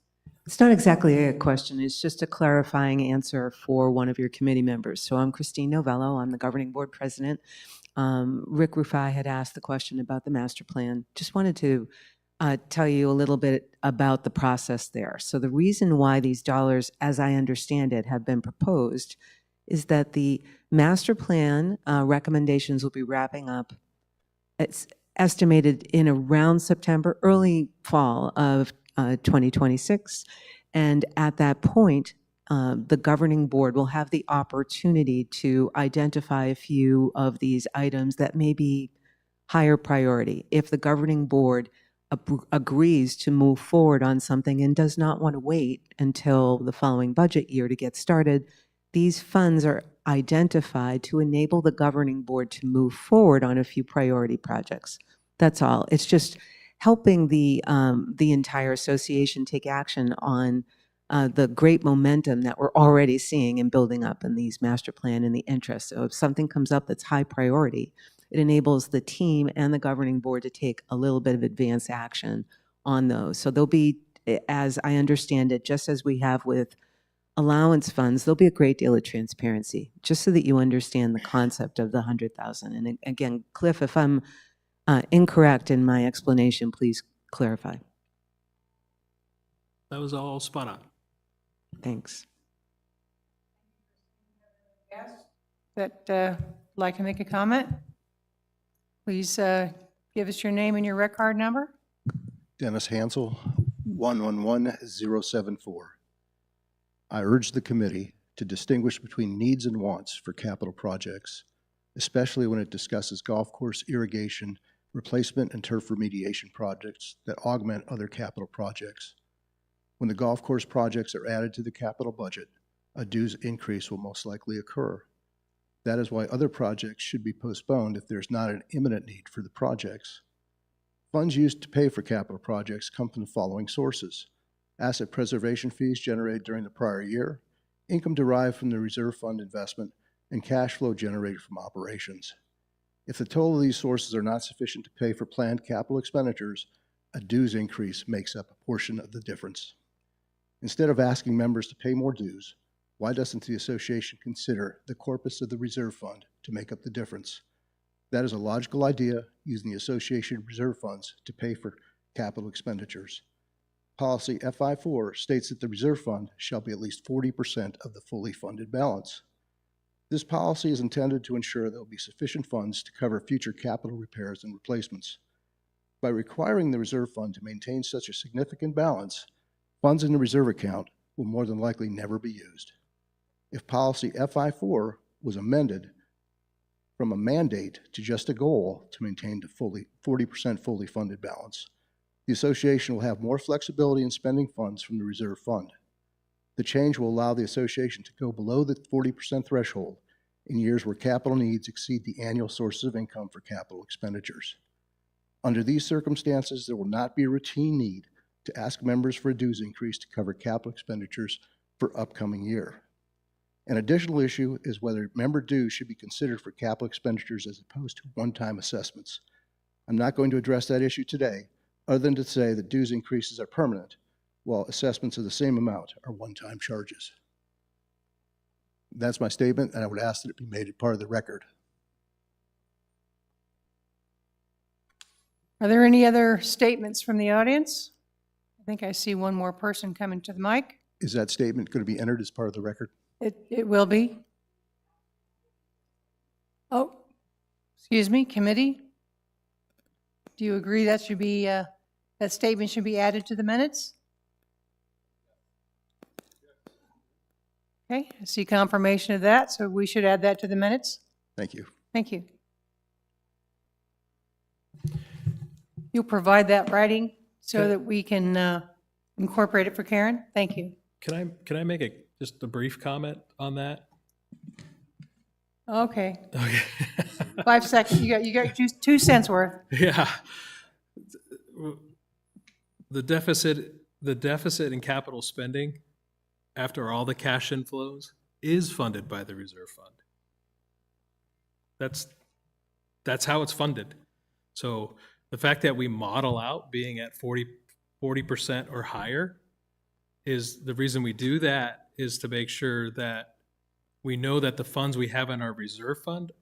It's not exactly a question, it's just a clarifying answer for one of your committee members. So I'm Christine Novello, I'm the governing board president. Rick Rufai had asked the question about the master plan. Just wanted to tell you a little bit about the process there. So the reason why these dollars, as I understand it, have been proposed is that the master plan recommendations will be wrapping up. It's estimated in around September, early fall of 2026. And at that point, the governing board will have the opportunity to identify a few of these items that may be higher priority. If the governing board agrees to move forward on something and does not want to wait until the following budget year to get started, these funds are identified to enable the governing board to move forward on a few priority projects. That's all. It's just helping the entire association take action on the great momentum that we're already seeing and building up in these master plan and the interest. So if something comes up that's high priority, it enables the team and the governing board to take a little bit of advance action on those. So there'll be, as I understand it, just as we have with allowance funds, there'll be a great deal of transparency, just so that you understand the concept of the 100,000. And again, Cliff, if I'm incorrect in my explanation, please clarify. That was all spot on. Thanks. That like to make a comment? Please give us your name and your rec card number. Dennis Hansel, 111074. I urge the committee to distinguish between needs and wants for capital projects, especially when it discusses golf course irrigation, replacement and turf remediation projects that augment other capital projects. When the golf course projects are added to the capital budget, a dues increase will most likely occur. That is why other projects should be postponed if there's not an imminent need for the projects. Funds used to pay for capital projects come from the following sources: asset preservation fees generated during the prior year, income derived from the reserve fund investment, and cash flow generated from operations. If the total of these sources are not sufficient to pay for planned capital expenditures, a dues increase makes up a portion of the difference. Instead of asking members to pay more dues, why doesn't the association consider the corpus of the reserve fund to make up the difference? That is a logical idea, using the association reserve funds to pay for capital expenditures. Policy FI4 states that the reserve fund shall be at least 40% of the fully funded balance. This policy is intended to ensure there will be sufficient funds to cover future capital repairs and replacements. By requiring the reserve fund to maintain such a significant balance, funds in the reserve account will more than likely never be used. If policy FI4 was amended from a mandate to just a goal to maintain the 40% fully funded balance, the association will have more flexibility in spending funds from the reserve fund. The change will allow the association to go below the 40% threshold in years where capital needs exceed the annual sources of income for capital expenditures. Under these circumstances, there will not be a routine need to ask members for a dues increase to cover capital expenditures for upcoming year. An additional issue is whether member dues should be considered for capital expenditures as opposed to one-time assessments. I'm not going to address that issue today, other than to say that dues increases are permanent, while assessments of the same amount are one-time charges. That's my statement, and I would ask that it be made a part of the record. Are there any other statements from the audience? I think I see one more person coming to the mic. Is that statement going to be entered as part of the record? It will be. Oh, excuse me, committee? Do you agree that should be, that statement should be added to the minutes? Okay, I see confirmation of that, so we should add that to the minutes. Thank you. Thank you. You'll provide that writing so that we can incorporate it for Karen? Thank you. Can I make just a brief comment on that? Okay. Okay. 5 seconds. You got 2 cents worth. Yeah. The deficit in capital spending after all the cash inflows is funded by the reserve fund. That's how it's funded. So the fact that we model out being at 40% or higher is the reason we do that is to make sure that we know that the funds we have in our reserve fund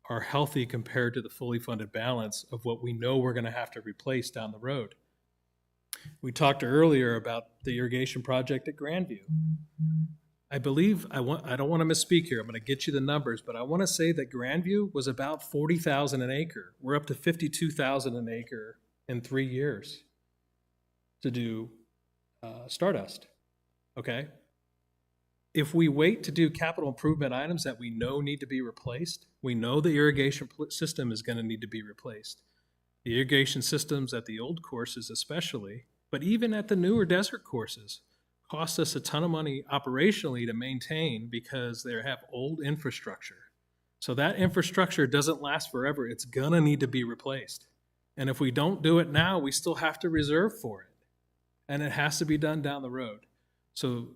are healthy compared to the fully funded balance of what we know we're going to have to replace down the road. We talked earlier about the irrigation project at Grandview. I believe, I don't want to misspeak here, I'm going to get you the numbers, but I want to say that Grandview was about 40,000 an acre. We're up to 52,000 an acre in 3 years to do Stardust, okay? If we wait to do capital improvement items that we know need to be replaced, we know the irrigation system is going to need to be replaced. The irrigation systems at the old courses especially, but even at the newer desert courses, cost us a ton of money operationally to maintain because they have old infrastructure. So that infrastructure doesn't last forever. It's going to need to be replaced. And if we don't do it now, we still have to reserve for it. And it has to be done down the road. So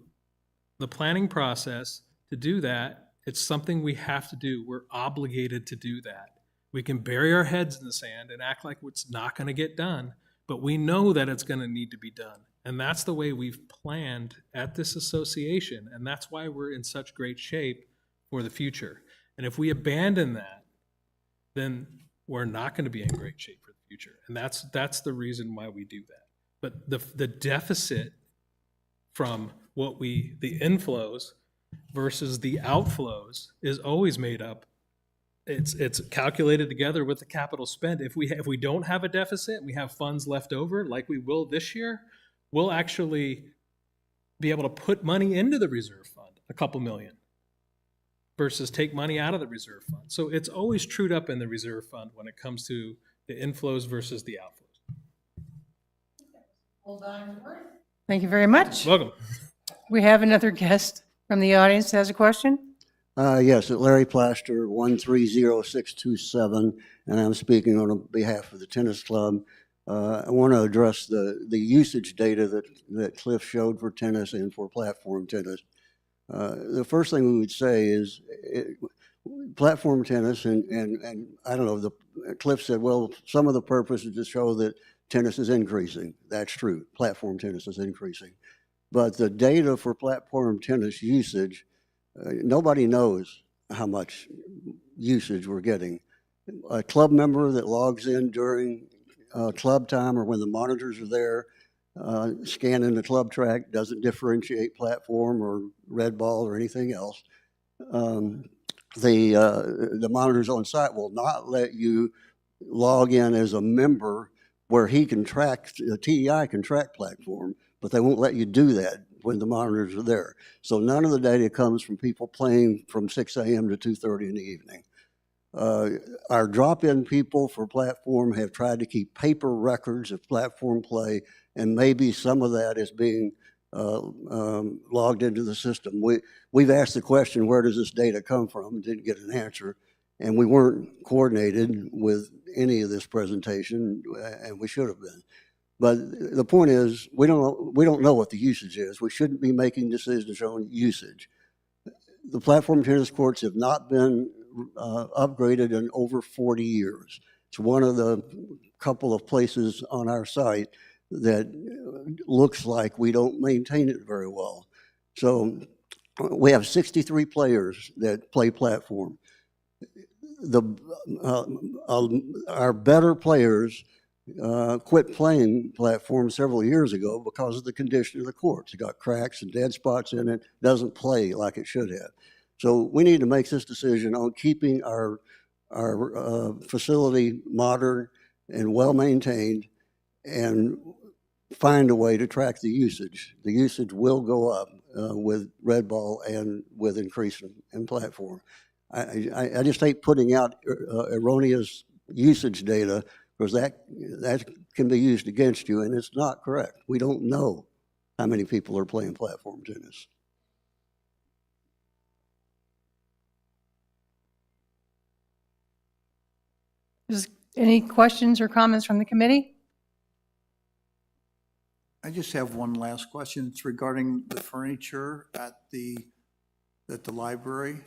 the planning process to do that, it's something we have to do. We're obligated to do that. We can bury our heads in the sand and act like it's not going to get done, but we know that it's going to need to be done. And that's the way we've planned at this association, and that's why we're in such great shape for the future. And if we abandon that, then we're not going to be in great shape for the future. And that's the reason why we do that. But the deficit from the inflows versus the outflows is always made up. It's calculated together with the capital spend. If we don't have a deficit, we have funds left over, like we will this year, we'll actually be able to put money into the reserve fund, a couple million, versus take money out of the reserve fund. So it's always trued up in the reserve fund when it comes to the inflows versus the outflows. Thank you very much. Welcome. We have another guest from the audience that has a question. Yes, Larry Plaster, 130-627, and I'm speaking on behalf of the tennis club. I want to address the usage data that Cliff showed for tennis and for platform tennis. The first thing we would say is platform tennis, and I don't know, Cliff said, well, some of the purpose is to show that tennis is increasing. That's true. Platform tennis is increasing. But the data for platform tennis usage, nobody knows how much usage we're getting. A club member that logs in during club time or when the monitors are there, scanning the club track, doesn't differentiate platform or red ball or anything else. The monitors on site will not let you log in as a member where he can track, the TEI can track platform, but they won't let you do that when the monitors are there. So none of the data comes from people playing from 6 a.m. to 2:30 in the evening. Our drop-in people for platform have tried to keep paper records of platform play, and maybe some of that is being logged into the system. We've asked the question, where does this data come from? Didn't get an answer, and we weren't coordinated with any of this presentation, and we should have been. But the point is, we don't know what the usage is. We shouldn't be making decisions on usage. The platform tennis courts have not been upgraded in over 40 years. It's one of the couple of places on our site that looks like we don't maintain it very well. So we have 63 players that play platform. Our better players quit playing platform several years ago because of the condition of the courts. It got cracks and dead spots in it, doesn't play like it should have. So we need to make this decision on keeping our facility modern and well-maintained and find a way to track the usage. The usage will go up with red ball and with increase in platform. I just hate putting out erroneous usage data because that can be used against you, and it's not correct. We don't know how many people are playing platform tennis. Any questions or comments from the committee? I just have one last question. It's regarding the furniture at the library.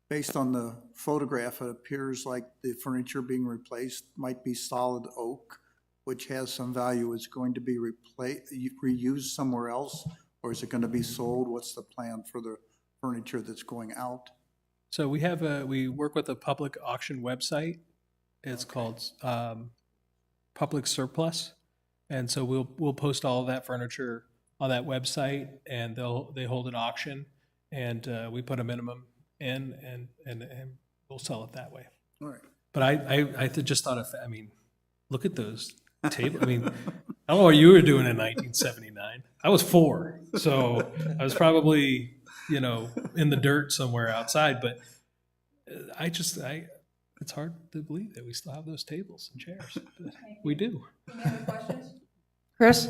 Based on the photograph, it appears like the furniture being replaced might be solid oak, which has some value. It's going to be reused somewhere else, Or is it going to be sold? What's the plan for the furniture that's going out? So we work with a public auction website. It's called Public Surplus. And so we'll post all of that furniture on that website, and they hold an auction, and we put a minimum in, and we'll sell it that way. All right. But I just thought I mean, look at those tables. I mean, I don't know what you were doing in 1979. I was 4, so I was probably, in the dirt somewhere outside. But it's hard to believe that we still have those tables and chairs. But we do. Any other questions? Chris?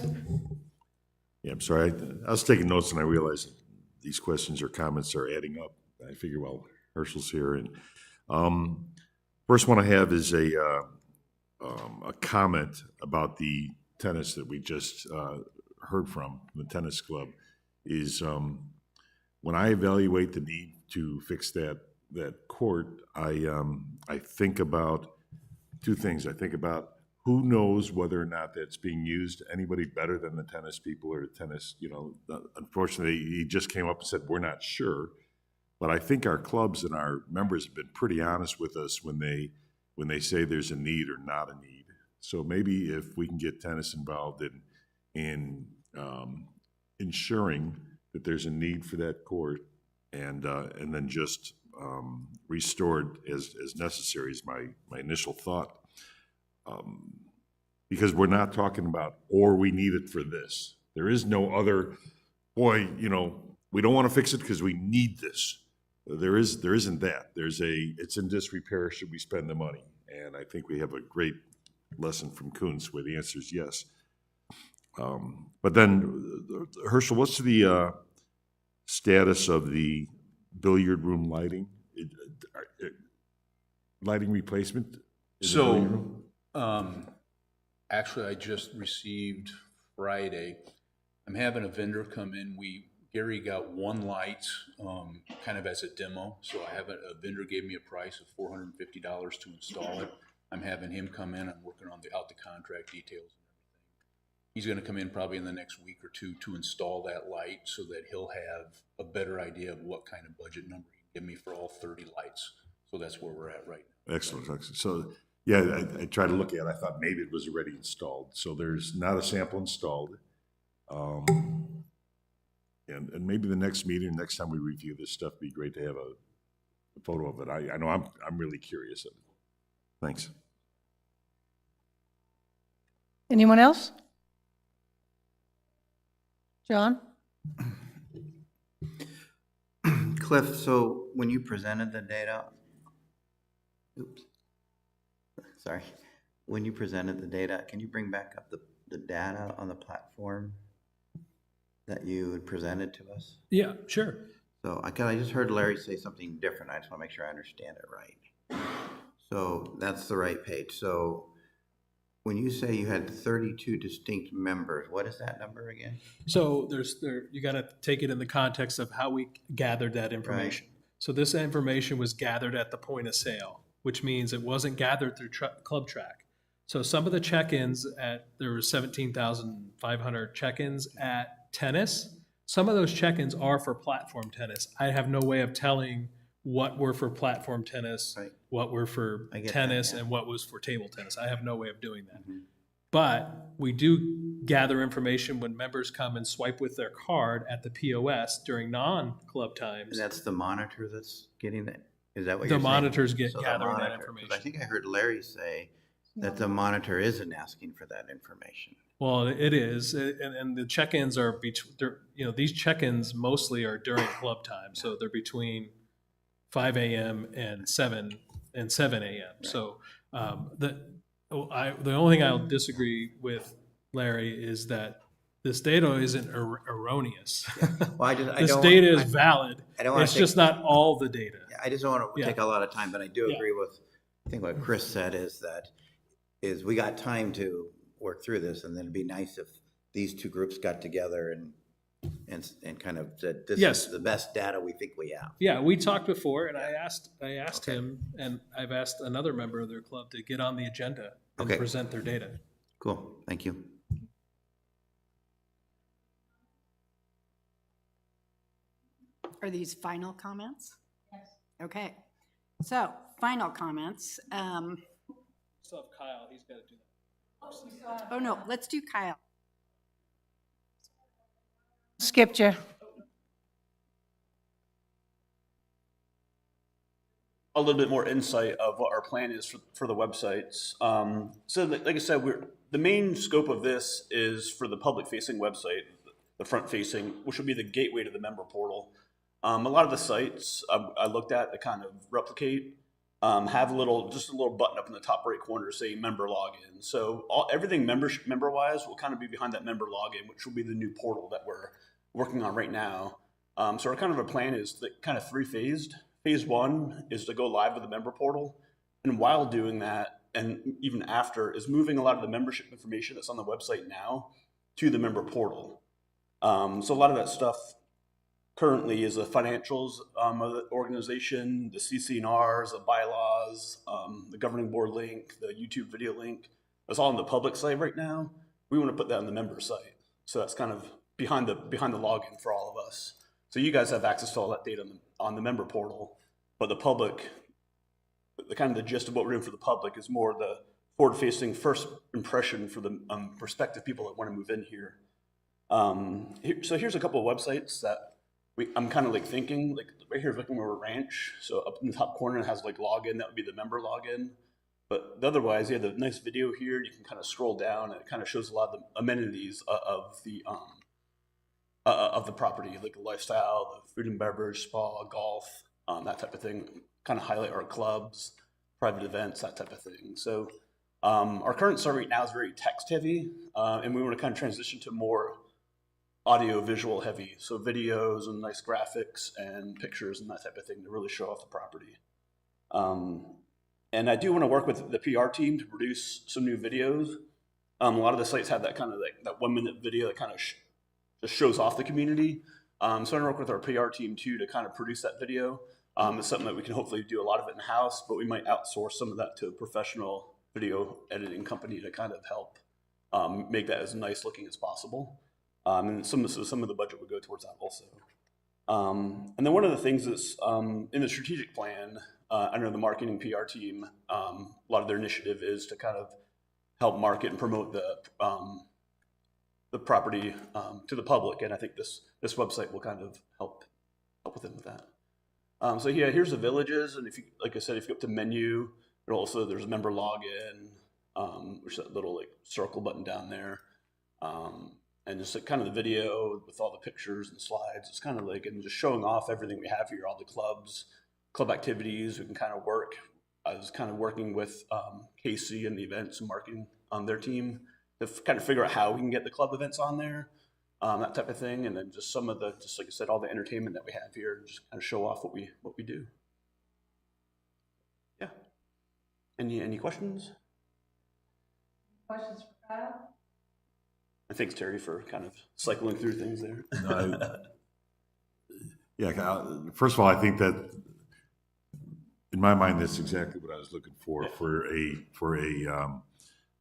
Yeah, I'm sorry. I was taking notes and I realized that these questions or comments are adding up. I figure, well, Herschel's here. And first one I have is a comment about the tennis that we just heard from the tennis club. Is when I evaluate the need to fix that court, I think about two things. I think about who knows whether or not that's being used. Anybody better than the tennis people or tennis, unfortunately, he just came up and said, we're not sure. But I think our clubs and our members have been pretty honest with us when they say there's a need or not a need. So maybe if we can get tennis involved in ensuring that there's a need for that court and then just restored as necessary is my initial thought. Because we're not talking about, or we need it for this. There is no other, we don't want to fix it because we need this. There isn't that. It's in disrepair, should we spend the money? And I think we have a great lesson from Kuntz where the answer is yes. But then, Herschel, what's the status of the billiard room lighting? Lighting replacement? Is it billiard room? Actually, I just received Friday. I'm having a vendor come in. Gary got one light kind of as a demo. So I have a vendor gave me a price of $450 to install it. I'm having him come in. I'm working on out the contract details and everything. He's going to come in probably in the next week or two to install that light so that he'll have a better idea of what kind of budget number he can give me for all 30 lights. So that's where we're at right now. Excellent. So, yeah, I tried to look at it. I thought maybe it was already installed. So there's not a sample installed. And maybe the next meeting, next time we review this stuff, it'd be great to have a photo of it. I know I'm really curious of it. Thanks. Anyone else? John? Cliff, so when you presented the data, when you presented the data, can you bring back up the data on the platform that you had presented to us? Yeah, sure. So I just heard Larry say something different. I just want to make sure I understand it right. So that's the right page. So when you say you had 32 distinct members, what is that number again? So you got to take it in the context of how we gathered that information. Right. So this information was gathered at the point of sale, which means it wasn't gathered through Club Track. So some of the check-ins there were 17,500 check-ins at tennis. Some of those check-ins are for platform tennis. I have no way of telling what were for platform tennis, right, what were for tennis, and what was for table tennis. I have no way of doing that. Mm-hmm. But we do gather information when members come and swipe with their card at the POS during non-club times. And that's the monitor that's getting that? Is that what you're saying? The monitors gathering that information. I think I heard Larry say that the monitor isn't asking for that information. Well, it is, and the check-ins are these check-ins mostly are during club time, so they're between 5 a.m. and 7 a.m. Right. So the only thing I'll disagree with Larry is that this data isn't erroneous. Yeah. Well, this data is valid. It's just not all the data. I just don't want to take a lot of time, but I do agree with, I think what Chris said is we got time to work through this, and then it'd be nice if these two groups got together and kind of said, this is the best data we think we have. Yeah, we talked before, and I asked him, and I've asked another member of their club to get on the agenda and present their data. Cool, thank you. Are these final comments? Yes. Okay, so final comments. Still have Kyle, he's got to do that. Oh, no, let's do Kyle. Skipped you. A little bit more insight of what our plan is for the websites. So like I said, the main scope of this is for the public-facing website, the front-facing, which will be the gateway to the member portal. A lot of the sites I looked at that kind of replicate have just a little button up in the top right corner saying member login. So everything member-wise will kind of be behind that member login, which will be the new portal that we're working on right now. So our kind of a plan is kind of three-phased. Phase one is to go live with the member portal. And while doing that, and even after, is moving a lot of the membership information that's on the website now to the member portal. So a lot of that stuff currently is the financials of the organization, the CC&Rs, the bylaws, the governing board link, the YouTube video link. That's all on the public site right now. We want to put that on the member site. So that's kind of behind the login for all of us. So you guys have access to all that data on the member portal, but the public, the kind of the gist of what we're doing for the public is more the forward-facing first impression for the prospective people that want to move in here. So here's a couple of websites that I'm kind of like thinking, like right here, looking over Ranch. So up in the top corner, it has like login, that would be the member login. But otherwise, you have the nice video here. You can kind of scroll down, and it kind of shows a lot of the amenities of the property, like the lifestyle, the food and beverage, spa, golf, that type of thing. Kind of highlight our clubs, private events, that type of thing. So our current site right now is very text heavy, and we want to kind of transition to more audio visual heavy. So videos and nice graphics and pictures and that type of thing to really show off the property. And I do want to work with the PR team to produce some new videos. A lot of the sites have that kind of like that 1 minute video that kind of just shows off the community. So I'm going to work with our PR team too to kind of produce that video. It's something that we can hopefully do a lot of it in-house, but we might outsource some of that to a professional video editing company to kind of help make that as nice looking as possible. And some of the budget would go towards that also. And then one of the things that's in the strategic plan, under the marketing PR team, a lot of their initiative is to kind of help market and promote the property to the public, and I think this website will kind of help with them with that. So yeah, here's the villages, and if you, like I said, if you go up to menu, there's a member login, which is that little like circle button down there, and just like kind of the video with all the pictures and slides. It's kind of like, and just showing off everything we have here, all the club activities. We can kind of work. I was kind of working with Casey and the events and marketing on their team to kind of figure out how we can get the club events on there, that type of thing, and then just some of the, just like I said, all the entertainment that we have here, and just kind of show off what we do. Yeah. Any questions? Questions for Kyle? And thanks, Terry, for kind of cycling through things there. Yeah, first of all, I think that in my mind, that's exactly what I was looking for a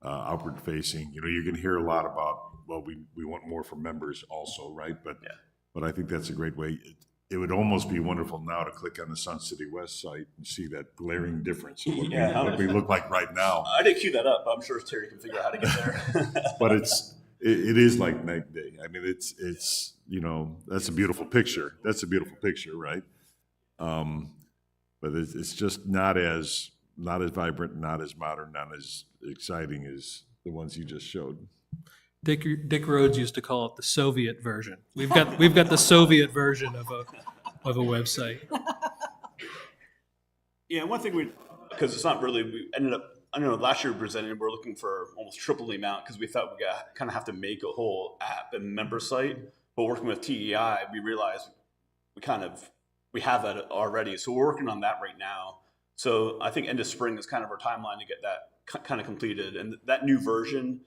outward facing. You know, you're going to hear a lot about, well, we want more from members also, right? But I think that's a great way. It would almost be wonderful now to click on the Sun City West site and see that glaring difference of what we look like right now. I didn't queue that up. I'm sure Terry can figure out how to get there. But it is like night and day. I mean, it's you know, that's a beautiful picture. That's a beautiful picture, right? But it's just not as vibrant, not as modern, not as exciting as the ones you just showed. Dick Rhodes used to call it the Soviet version. We've got the Soviet version of a website. Yeah, one thing because it's not really, we ended up, I don't know, last year we presented, we're looking for almost triple the amount because we thought we kind of have to make a whole app and member site. But working with TEI, we realized we have that already. So we're working on that right now. So I think end of spring is kind of our timeline to get that kind of completed. And that new version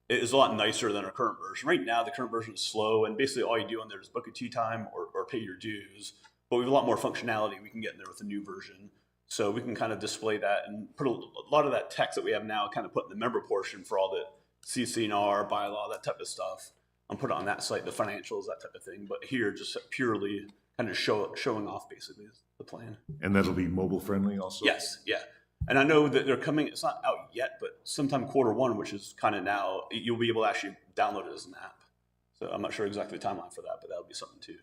is a lot nicer than our current version. Right now, the current version is slow, and basically all you do on there is book a tea time or pay your dues. But we have a lot more functionality we can get in there with the new version. So we can kind of display that and put a lot of that text that we have now kind of put in the member portion for all the CC&R, bylaw, that type of stuff, and put it on that site, the financials, that type of thing. But here, just purely kind of showing off basically is the plan. And that'll be mobile friendly also? Yes, yeah. And I know that they're coming, it's not out yet, but sometime Q1, which is kind of now, you'll be able to actually download it as an app. So I'm not sure exactly the timeline for that, but that'll be something too.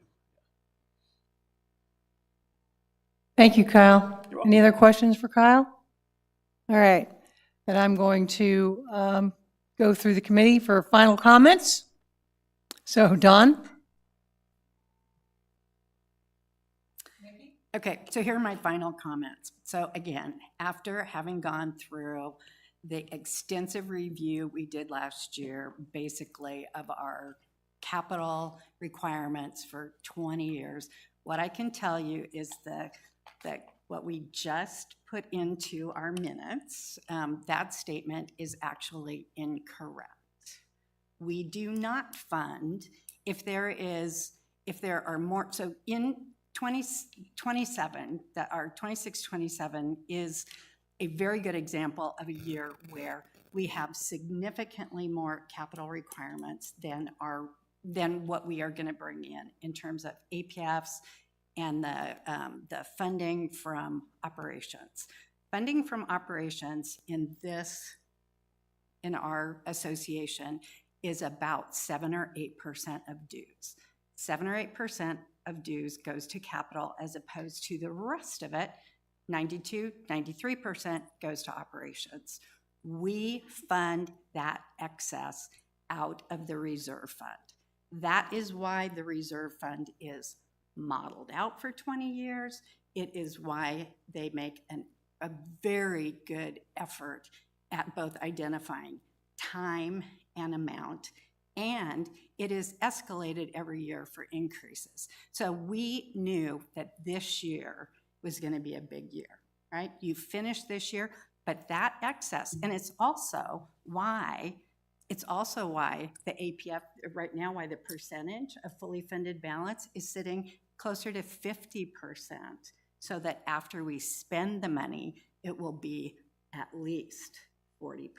Thank you, Kyle. You're welcome. Any other questions for Kyle? All right, then I'm going to go through the committee for final comments. So, Don? Okay, so here are my final comments. So again, after having gone through the extensive review we did last year, basically of our capital requirements for 20 years, what I can tell you is that what we just put into our minutes, that statement is actually incorrect. We do not fund if there are more, so in 2027, that our 26-27 is a very good example of a year where we have significantly more capital requirements than what we are going to bring in terms of APFs and the funding from operations. Funding from operations in our association is about 7 or 8% of dues. 7 or 8% of dues goes to capital as opposed to the rest of it, 93% goes to operations. We fund that excess out of the reserve fund. That is why the reserve fund is modeled out for 20 years. It is why they make a very good effort at both identifying time and amount, and it is escalated every year for increases. So we knew that this year was going to be a big year, right? You finished this year, but that excess, and it's also why the APF, right now, why the percentage of fully funded balance is sitting closer to 50%, so that after we spend the money, it will be at least 40%.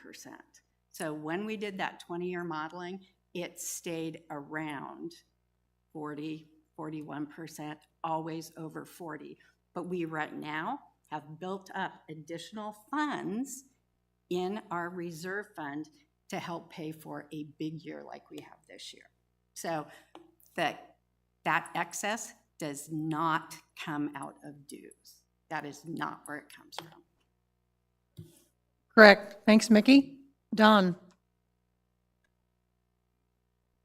So when we did that 20-year modeling, it stayed around 40, 41%, always over 40. But we right now have built up additional funds in our reserve fund to help pay for a big year like we have this year. So that excess does not come out of dues. That is not where it comes from. Correct. Thanks, Mickey. Don?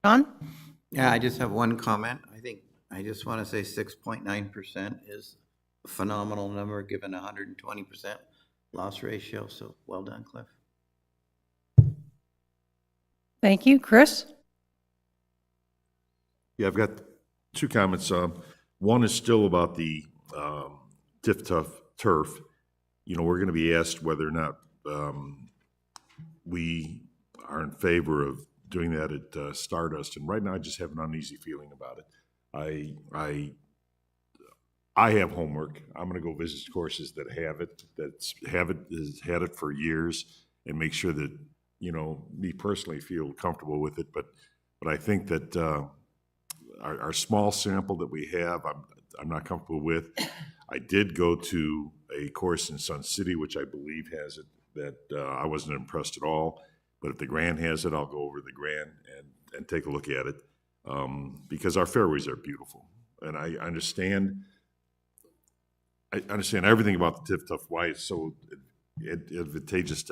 Don? Yeah, I just have one comment. I just want to say 6.9% is a phenomenal number given 120% loss ratio. So well done, Cliff. Thank you. Chris? Yeah, I've got two comments. One is still about the TIF-TUF-TURF. You know, we're going to be asked whether or not we are in favor of doing that at Stardust. And right now, I just have an uneasy feeling about it. I have homework. I'm going to go visit courses that have it, has had it for years, and make sure that, you know, me personally feel comfortable with it. But I think that our small sample that we have, I'm not comfortable with. I did go to a course in Sun City, which I believe has it, that I wasn't impressed at all. But if the Grand has it, I'll go over to the Grand and take a look at it, because our fairways are beautiful. And I understand everything about the TIF-TUF, why it's so advantageous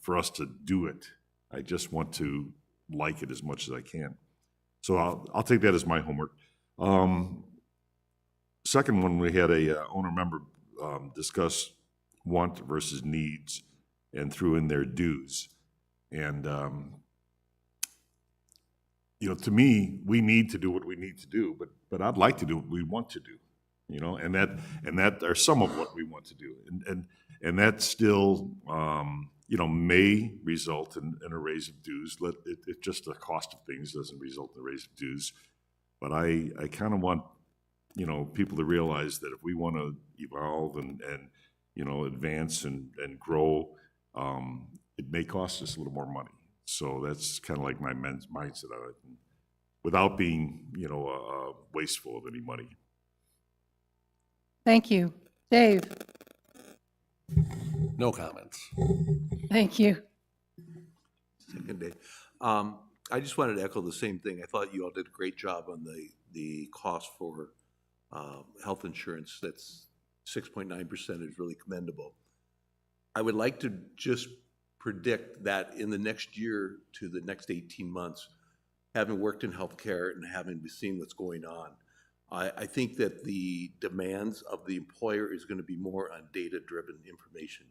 for us to do it. I just want to like it as much as I can. So I'll take that as my homework. Second one, we had a owner member discuss want versus needs and threw in their dues. And, you know, to me, we need to do what we need to do, but I'd like to do what we want to do, you know, and that are some of what we want to do. And that still, you know, may result in a raise of dues. It just the cost of things doesn't result in a raise of dues. But I kind of want, you know, people to realize that if we want to evolve and you know, advance and grow, it may cost us a little more money. So that's kind of like my mindset of it, without being, you know, wasteful of any money. Thank you. Dave? No comments. Thank you. Second day. I just wanted to echo the same thing. I thought you all did a great job on the cost for health insurance. That's 6.9% is really commendable. I would like to just predict that in the next year to the next 18 months, having worked in healthcare and having seen what's going on, I think that the demands of the employer is going to be more on data-driven information.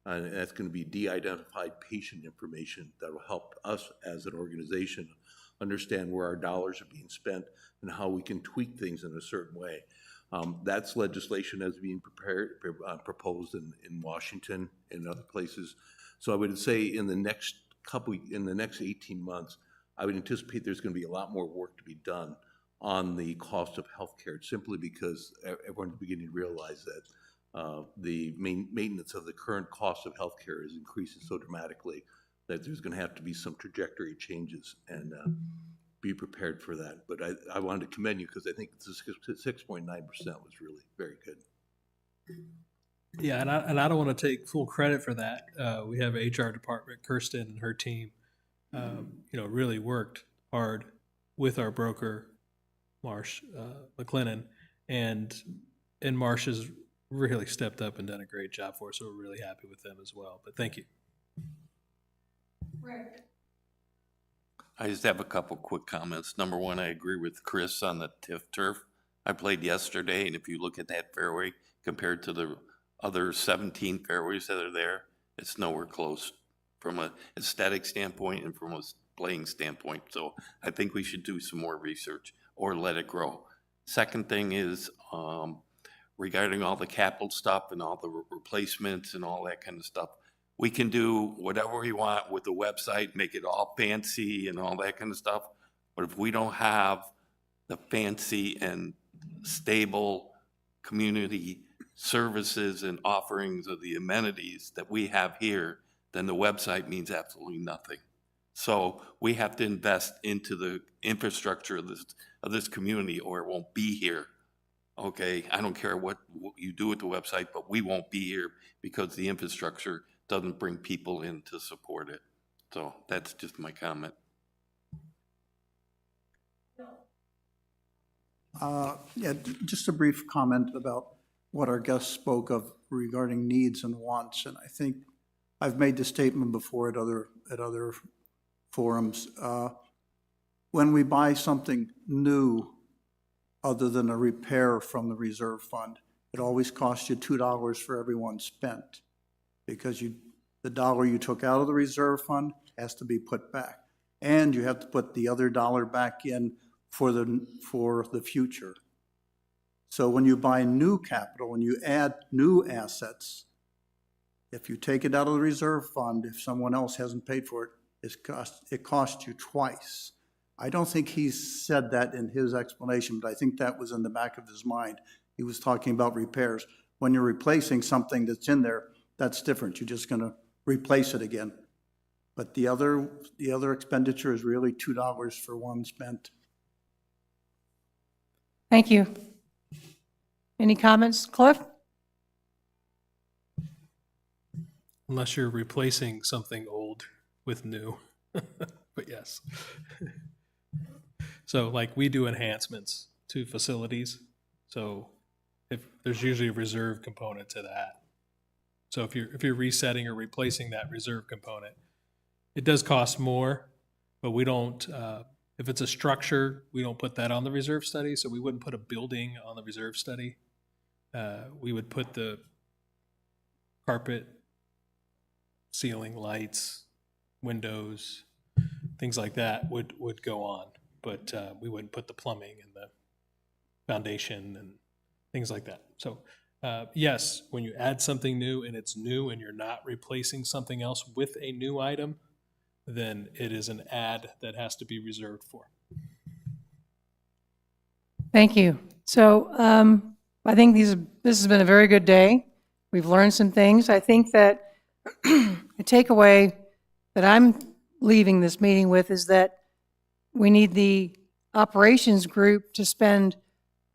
And that's going to be de-identified patient information that will help us as an organization understand where our dollars are being spent and how we can tweak things in a certain way. That's legislation that's being proposed in Washington and other places. So I would say in the next 18 months, I would anticipate there's going to be a lot more work to be done on the cost of healthcare, simply because everyone's beginning to realize that the maintenance of the current cost of healthcare is increasing so dramatically that there's going to have to be some trajectory changes, and be prepared for that. But I wanted to commend you because I think the 6.9% was really very good. Yeah, and I don't want to take full credit for that. We have an HR department, Kirsten and her team, really worked hard with our broker, Marsh McLennan, and Marsh has really stepped up and done a great job for us. So we're really happy with them as well. But thank you. Rick? I just have a couple quick comments. Number one, I agree with Chris on the TIF turf. I played yesterday, and if you look at that fairway compared to the other 17 fairways that are there, it's nowhere close from an aesthetic standpoint and from a playing standpoint. So I think we should do some more research or let it grow. Second thing is regarding all the capital stuff and all the replacements and all that kind of stuff. We can do whatever we want with the website, make it all fancy and all that kind of stuff. But if we don't have the fancy and stable community services and offerings of the amenities that we have here, then the website means absolutely nothing. So we have to invest into the infrastructure of this community, or it won't be here. Okay, I don't care what you do with the website, but we won't be here because the infrastructure doesn't bring people in to support it. So that's just my comment. Just a brief comment about what our guest spoke of regarding needs and wants. And I think I've made the statement before at other forums. When we buy something new, other than a repair from the reserve fund, it always costs you $2 for every one spent, because the dollar you took out of the reserve fund has to be put back, and you have to put the other dollar back in for the future. So when you buy new capital, when you add new assets, if you take it out of the reserve fund, if someone else hasn't paid for it, it costs you twice. I don't think he said that in his explanation, but I think that was in the back of his mind. He was talking about repairs. When you're replacing something that's in there, that's different. You're just going to replace it again. But the other expenditure is really $2 for one spent. Thank you. Any comments, Cliff? Unless you're replacing something old with new, but yes. So like we do enhancements to facilities. So if there's usually a reserve component to that. So if you're resetting or replacing that reserve component, it does cost more, but we don't, if it's a structure, we don't put that on the reserve study. So we wouldn't put a building on the reserve study. We would put the carpet, ceiling, lights, windows, things like that would go on, but we wouldn't put the plumbing and the foundation and things like that. So yes, when you add something new and it's new and you're not replacing something else with a new item, then it is an add that has to be reserved for. Thank you. So I think this has been a very good day. We've learned some things. I think that a takeaway that I'm leaving this meeting with is that we need the operations group to spend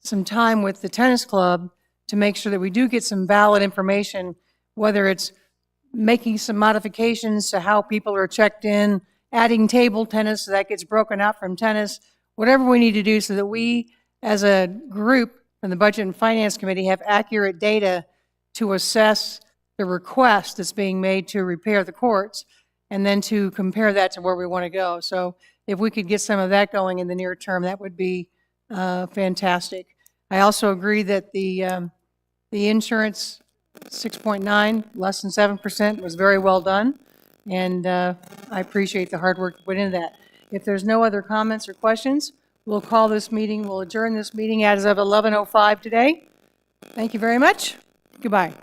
some time with the tennis club to make sure that we do get some valid information, whether it's making some modifications to how people are checked in, adding table tennis so that gets broken out from tennis, whatever we need to do so that we, as a group from the Budget and Finance Committee, have accurate data to assess the request that's being made to repair the courts, and then to compare that to where we want to go. So if we could get some of that going in the near term, that would be fantastic. I also agree that the insurance 6.9, less than 7%, was very well done, and I appreciate the hard work put into that. If there's no other comments or questions, we'll call this meeting, we'll adjourn this meeting as of 11:05 today. Thank you very much. Goodbye.